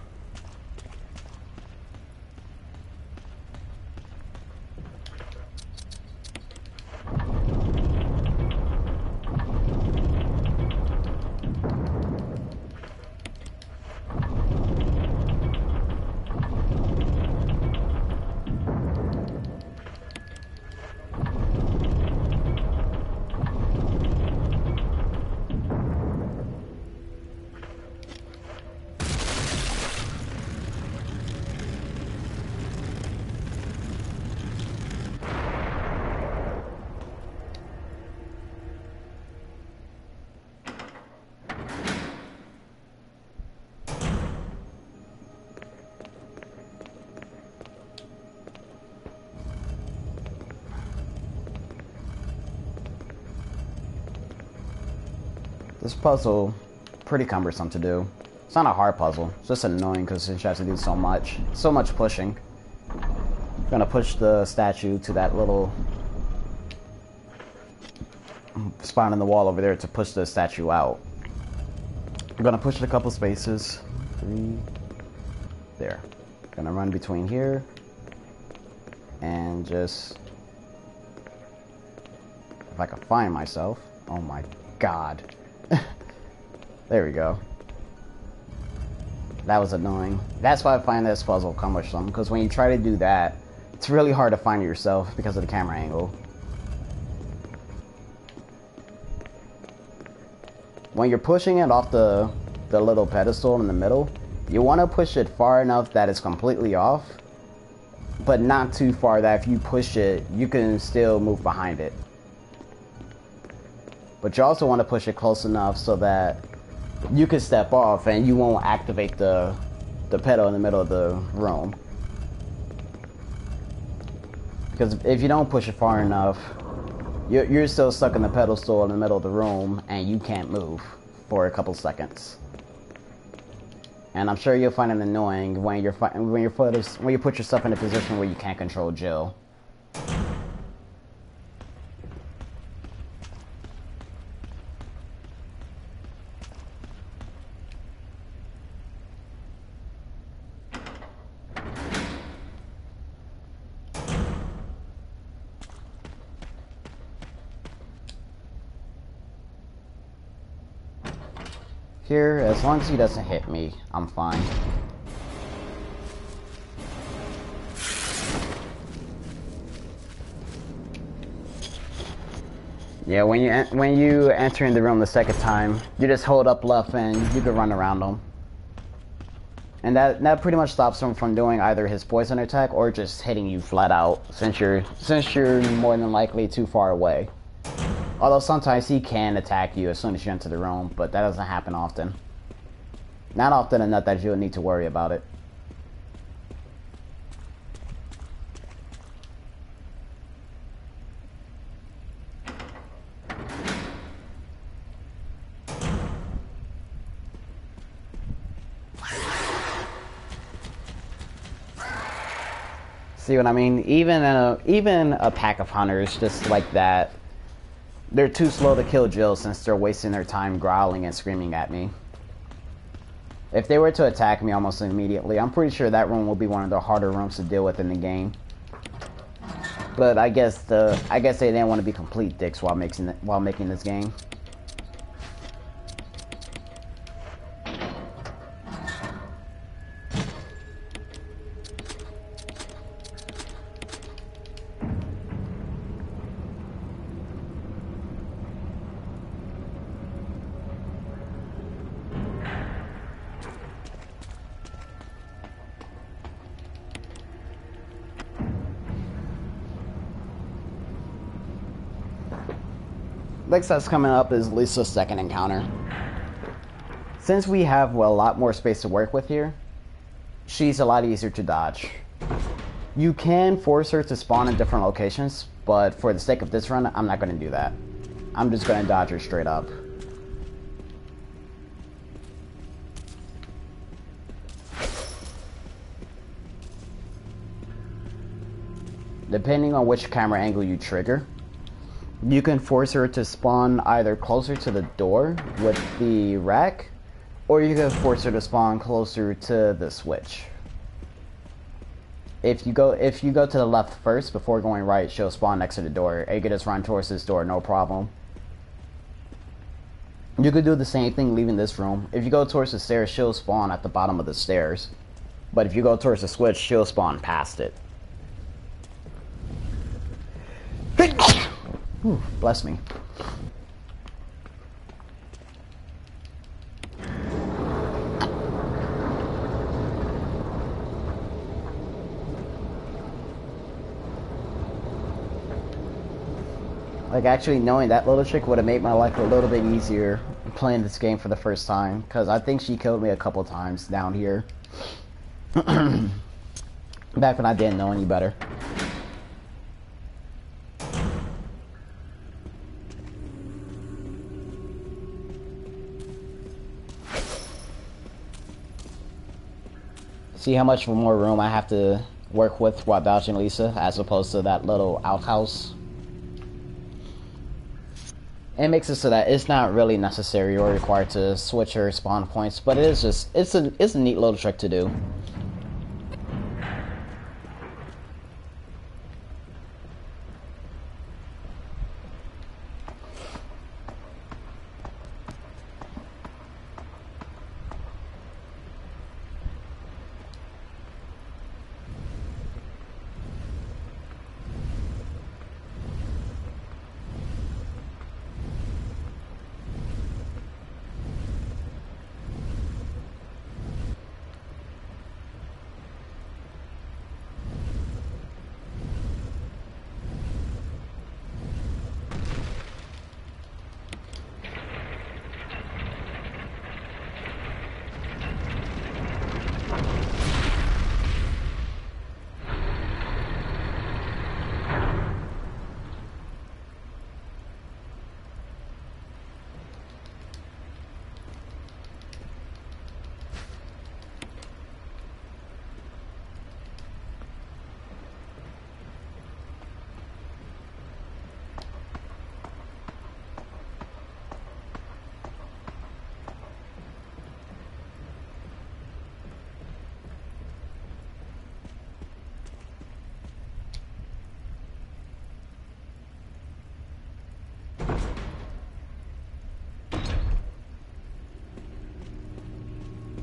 This puzzle, pretty cumbersome to do. It's not a hard puzzle, it's just annoying because you have to do so much pushing. I'm gonna push the statue to that little spawn in the wall over there to push the statue out. I'm gonna push it a couple spaces. 3. There. Gonna run between here. And just... If I can find myself. Oh my god. There we go. That was annoying. That's why I find this puzzle cumbersome, because when you try to do that, it's really hard to find yourself because of the camera angle. When you're pushing it off the little pedestal in the middle, you want to push it far enough that it's completely off, but not too far that if you push it, you can still move behind it. But you also want to push it close enough so that you can step off and you won't activate the pedal in the middle of the room. Because if you don't push it far enough, you're still stuck in the pedestal in the middle of the room and you can't move for a couple seconds. And I'm sure you'll find it annoying when you put yourself in a position where you can't control Jill. Here, as long as he doesn't hit me, I'm fine. Yeah, when you enter in the room the second time, you just hold up left and you can run around him. And that pretty much stops him from doing either his poison attack or just hitting you flat out, since you're more than likely too far away. Although sometimes he can attack you as soon as you enter the room, but that doesn't happen often. Not often enough that you'll need to worry about it. See what I mean? Even a pack of hunters just like that, they're too slow to kill Jill since they're wasting their time growling and screaming at me. If they were to attack me almost immediately, I'm pretty sure that room will be one of the harder rooms to deal with in the game. But I guess they didn't want to be complete dicks while making this game. Next that's coming up is Lisa's second encounter. Since we have a lot more space to work with here, she's a lot easier to dodge. You can force her to spawn in different locations, but for the sake of this run, I'm not going to do that. I'm just going to dodge her straight up. Depending on which camera angle you trigger, you can force her to spawn either closer to the door with the rack, or you can force her to spawn closer to the switch. If you go to the left first before going right, she'll spawn next to the door, and you can just run towards this door, no problem. You could do the same thing leaving this room. If you go towards the stairs, she'll spawn at the bottom of the stairs. But if you go towards the switch, she'll spawn past it. Ooh, bless me. Like, actually knowing that little trick would have made my life a little bit easier playing this game for the first time, because I think she killed me a couple times down here. Back when I didn't know any better. See how much more room I have to work with while dodging Lisa, as opposed to that little outhouse. It makes it so that it's not really necessary or required to switch your spawn points, but it is just it's a neat little trick to do.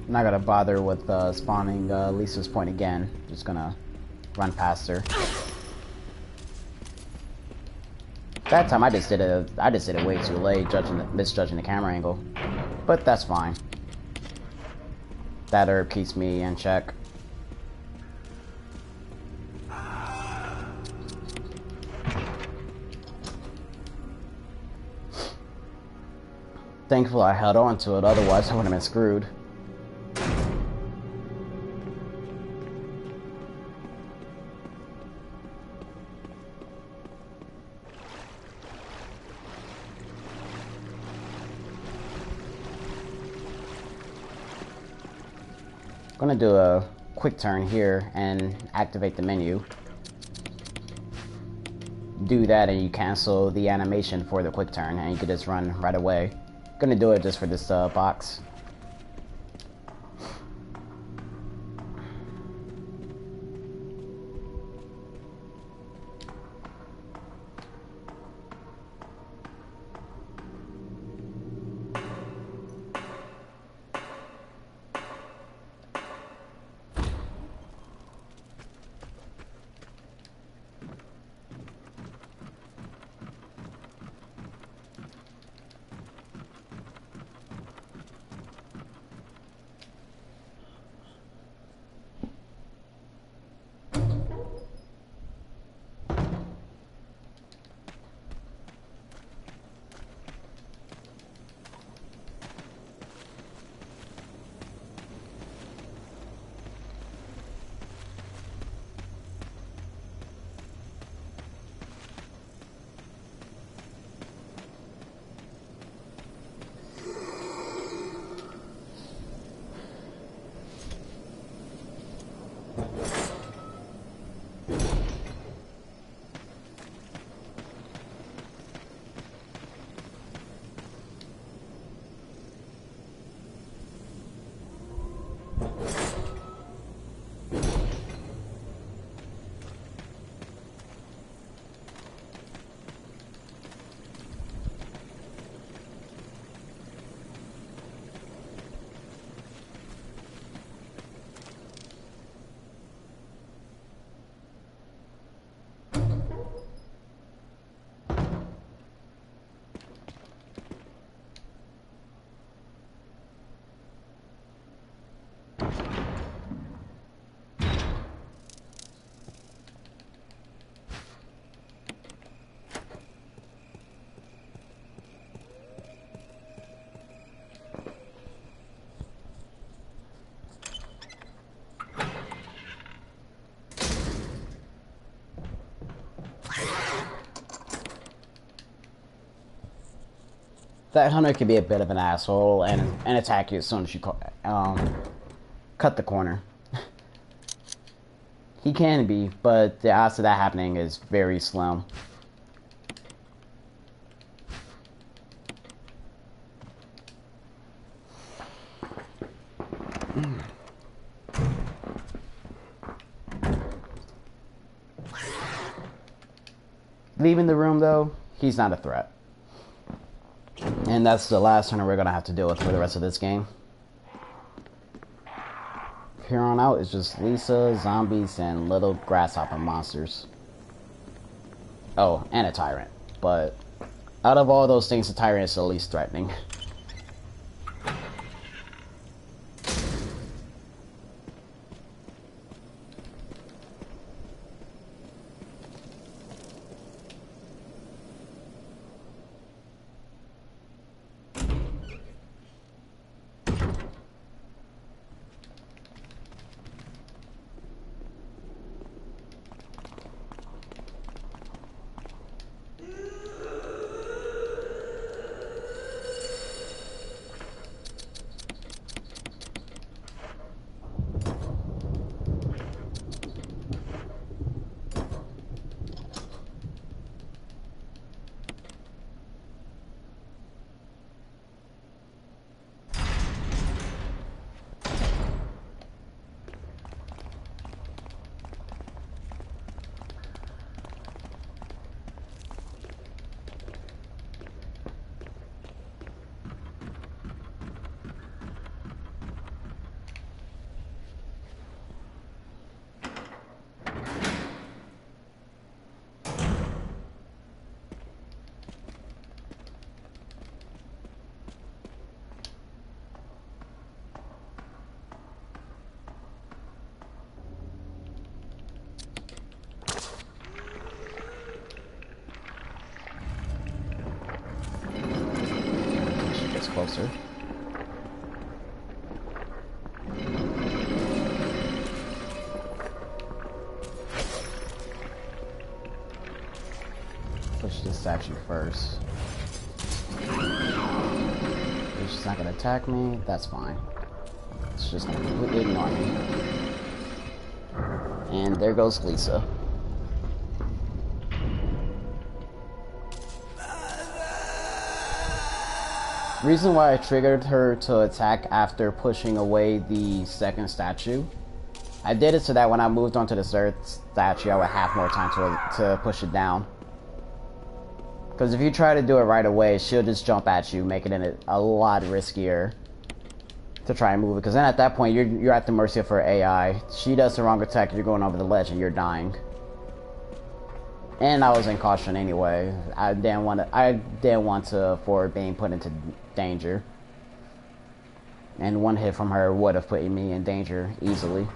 I'm not gonna bother with spawning Lisa's point again. Just gonna run past her. That time I just did it way too late, misjudging the camera angle. But that's fine. That herb keeps me in check. Thankfully I held on to it, otherwise I would have been screwed. I'm gonna do a quick turn here and activate the menu. Do that and you cancel the animation for the quick turn and you can just run right away. Gonna do it just for this box. That hunter can be a bit of an asshole and attack you as soon as you cut the corner. He can be, but the odds of that happening is very slim. Leaving the room, though, he's not a threat. And that's the last hunter we're going to have to deal with for the rest of this game. Here on out, it's just Lisa, zombies, and little grasshopper monsters. Oh, and a tyrant. But out of all those things, the tyrant is the least threatening. Closer. Push this statue first. If she's not gonna attack me, that's fine. It's just gonna completely ignore me. And there goes Lisa. Reason why I triggered her to attack after pushing away the second statue, I did it so that when I moved onto the third statue, I would have more time to push it down. Because if you try to do it right away, she'll just jump at you, making it a lot riskier to try and move it. Because then at that point, you're at the mercy of her AI. She does the wrong attack, you're going over the ledge and you're dying. And I was in caution anyway. I didn't want to afford being put into danger. And one hit from her would have put me in danger easily.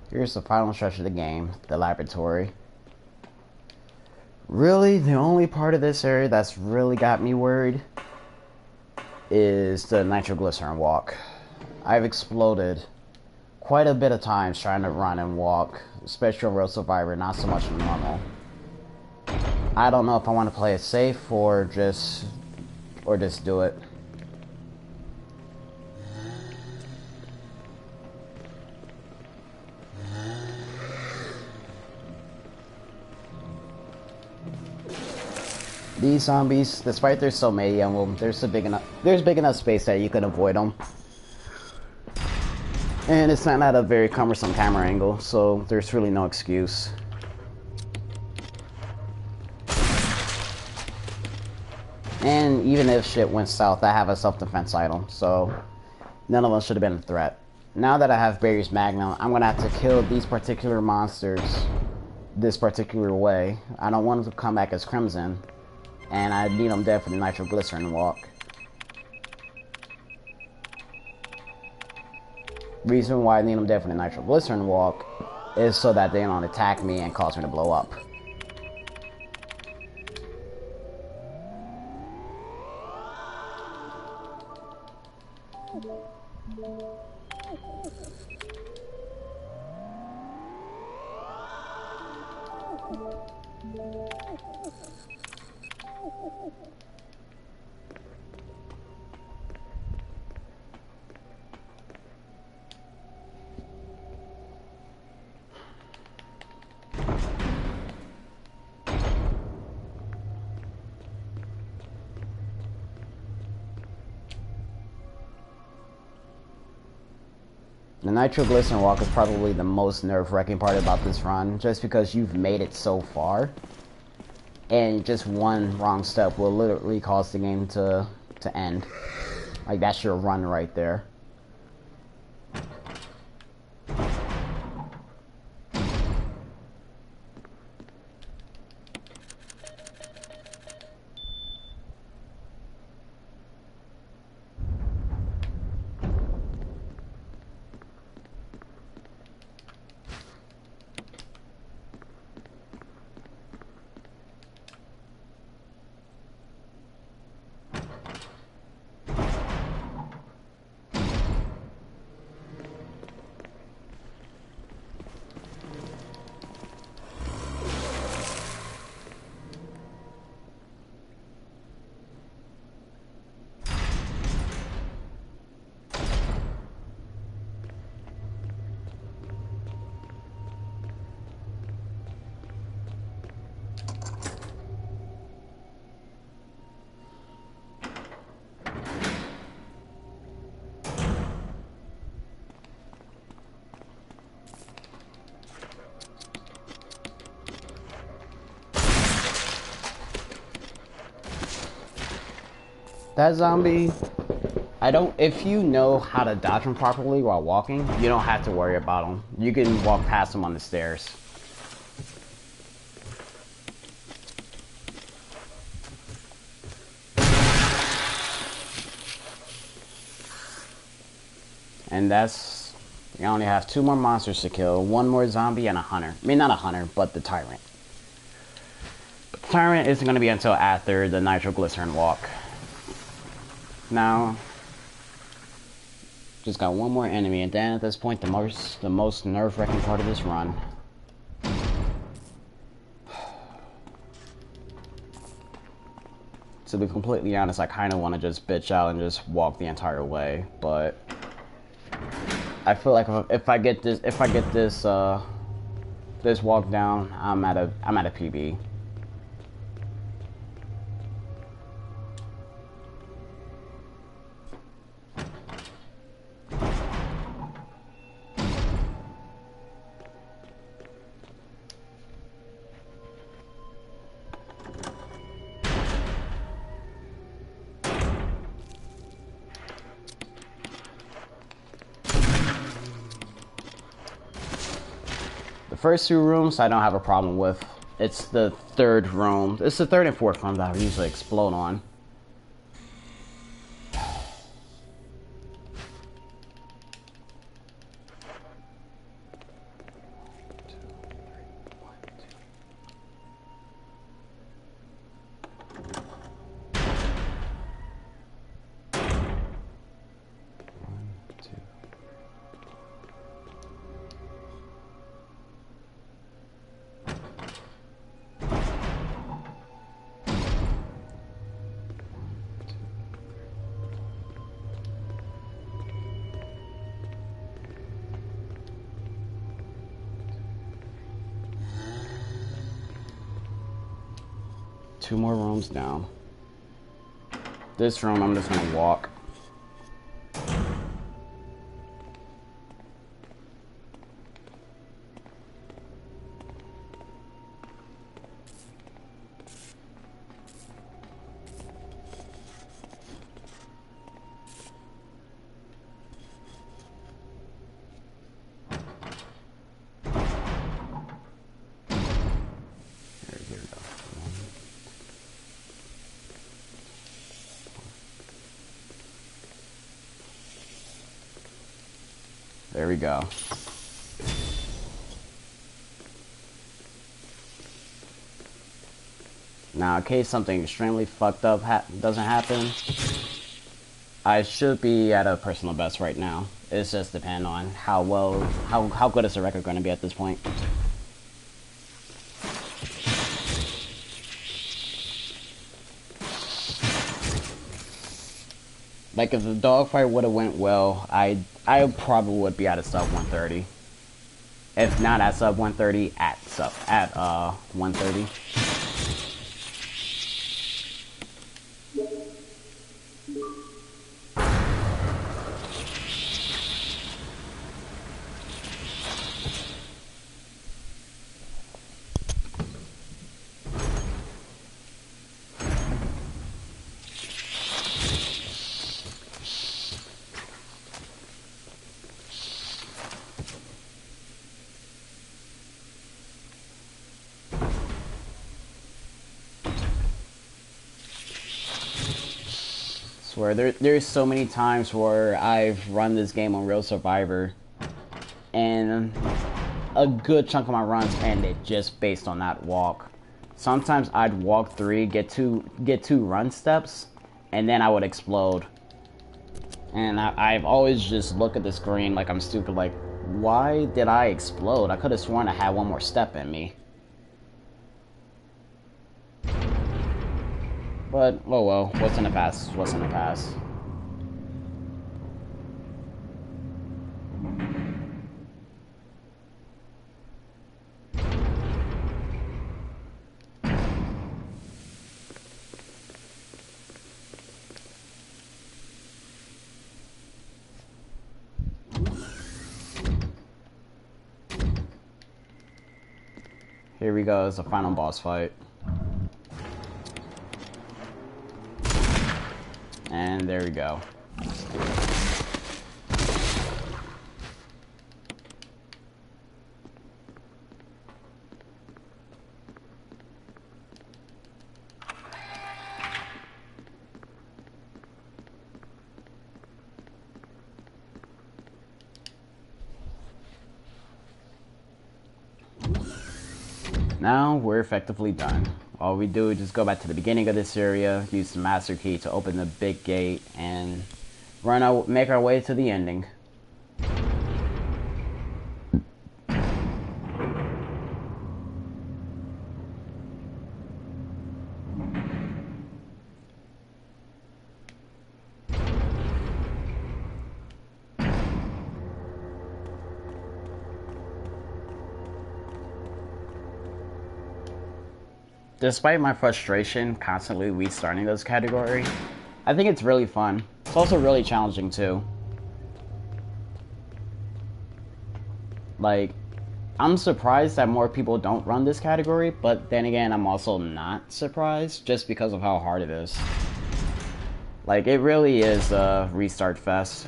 Here's the final stretch of the game, the laboratory. Really, the only part of this area that's really got me worried is the nitroglycerin walk. I've exploded quite a bit of times trying to run and walk, especially on Road Survivor, not so much in normal. I don't know if I want to play it safe or just do it. These zombies, despite there's so many of them, there's big enough space that you can avoid them. And it's not at a very cumbersome camera angle, so there's really no excuse. And even if shit went south, I have a self-defense item, so none of them should have been a threat. Now that I have Barry's Magnum, I'm gonna have to kill these particular monsters this particular way. I don't want them to come back as Crimson. And I need them dead for the nitroglycerin walk. Reason why I need them dead for the nitroglycerin walk is so that they don't attack me and cause me to blow up. The nitroglycerin walk is probably the most nerve-wracking part about this run, just because you've made it so far, and just one wrong step will literally cause the game to end. Like, that's your run right there. That zombie, if you know how to dodge him properly while walking, you don't have to worry about him. You can walk past him on the stairs. And that's, you only have 2 more monsters to kill, 1 more zombie and a hunter. I mean, not a hunter, but the tyrant. But the tyrant isn't going to be until after the nitroglycerin walk. Now, just got 1 more enemy, and then at this point, the most nerve-wracking part of this run. To be completely honest, I kind of want to just bitch out and just walk the entire way, but I feel like if I get this this walk down, I'm at a PB. The first 2 rooms I don't have a problem with. It's the 3rd room. It's the 3rd and 4th room that I usually explode on. Two more rooms down. This room, I'm just gonna walk. There we go. Now, in case something extremely fucked up doesn't happen, I should be at a personal best right now. It's just depend on how good is the record going to be at this point. Like if the dogfight would have went well, I probably would be at a sub 130. If not at sub 130, at 130. Where there's so many times where I've run this game on Real Survivor, and a good chunk of my runs ended just based on that walk. Sometimes I'd walk 3, get two run steps, and then I would explode. And I've always just looked at the screen like I'm stupid, like, why did I explode? I could have sworn I had one more step in me. But, oh well, what's in the past is what's in the past. Here we go, it's the final boss fight. And there we go. Now we're effectively done. All we do is just go back to the beginning of this area, use the master key to open the big gate, and make our way to the ending. Despite my frustration constantly restarting this category, I think it's really fun. It's also really challenging too. Like, I'm surprised that more people don't run this category, but then again, I'm also not surprised just because of how hard it is. Like, it really is a restart fest.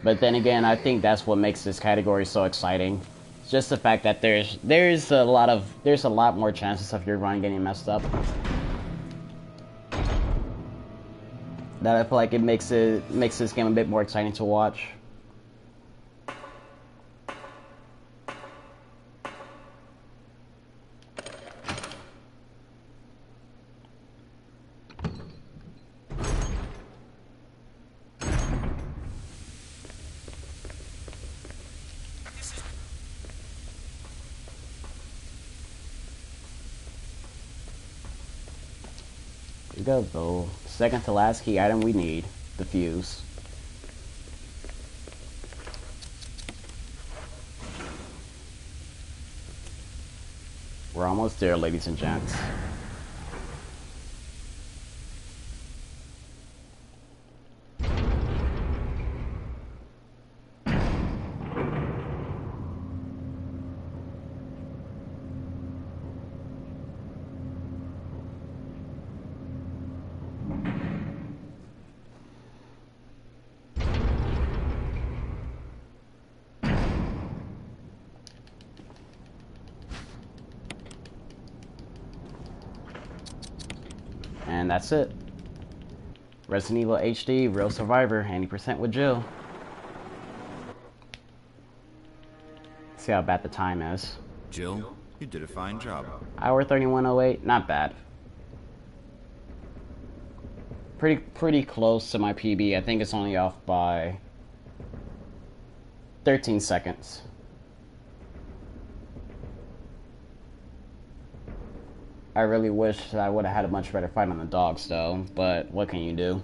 But then again, I think that's what makes this category so exciting. It's just the fact that there's a lot more chances of your run getting messed up. That I feel like it makes this game a bit more exciting to watch. We go though. Second to last key item we need, the fuse. We're almost there, ladies and gents. And that's it. Resident Evil HD, Real Survivor, 80% with Jill. See how bad the time is. Jill, you did a fine job. Hour 31:08, not bad. Pretty close to my PB. I think it's only off by 13 seconds. I really wish I would have had a much better fight on the dogs though, but what can you do?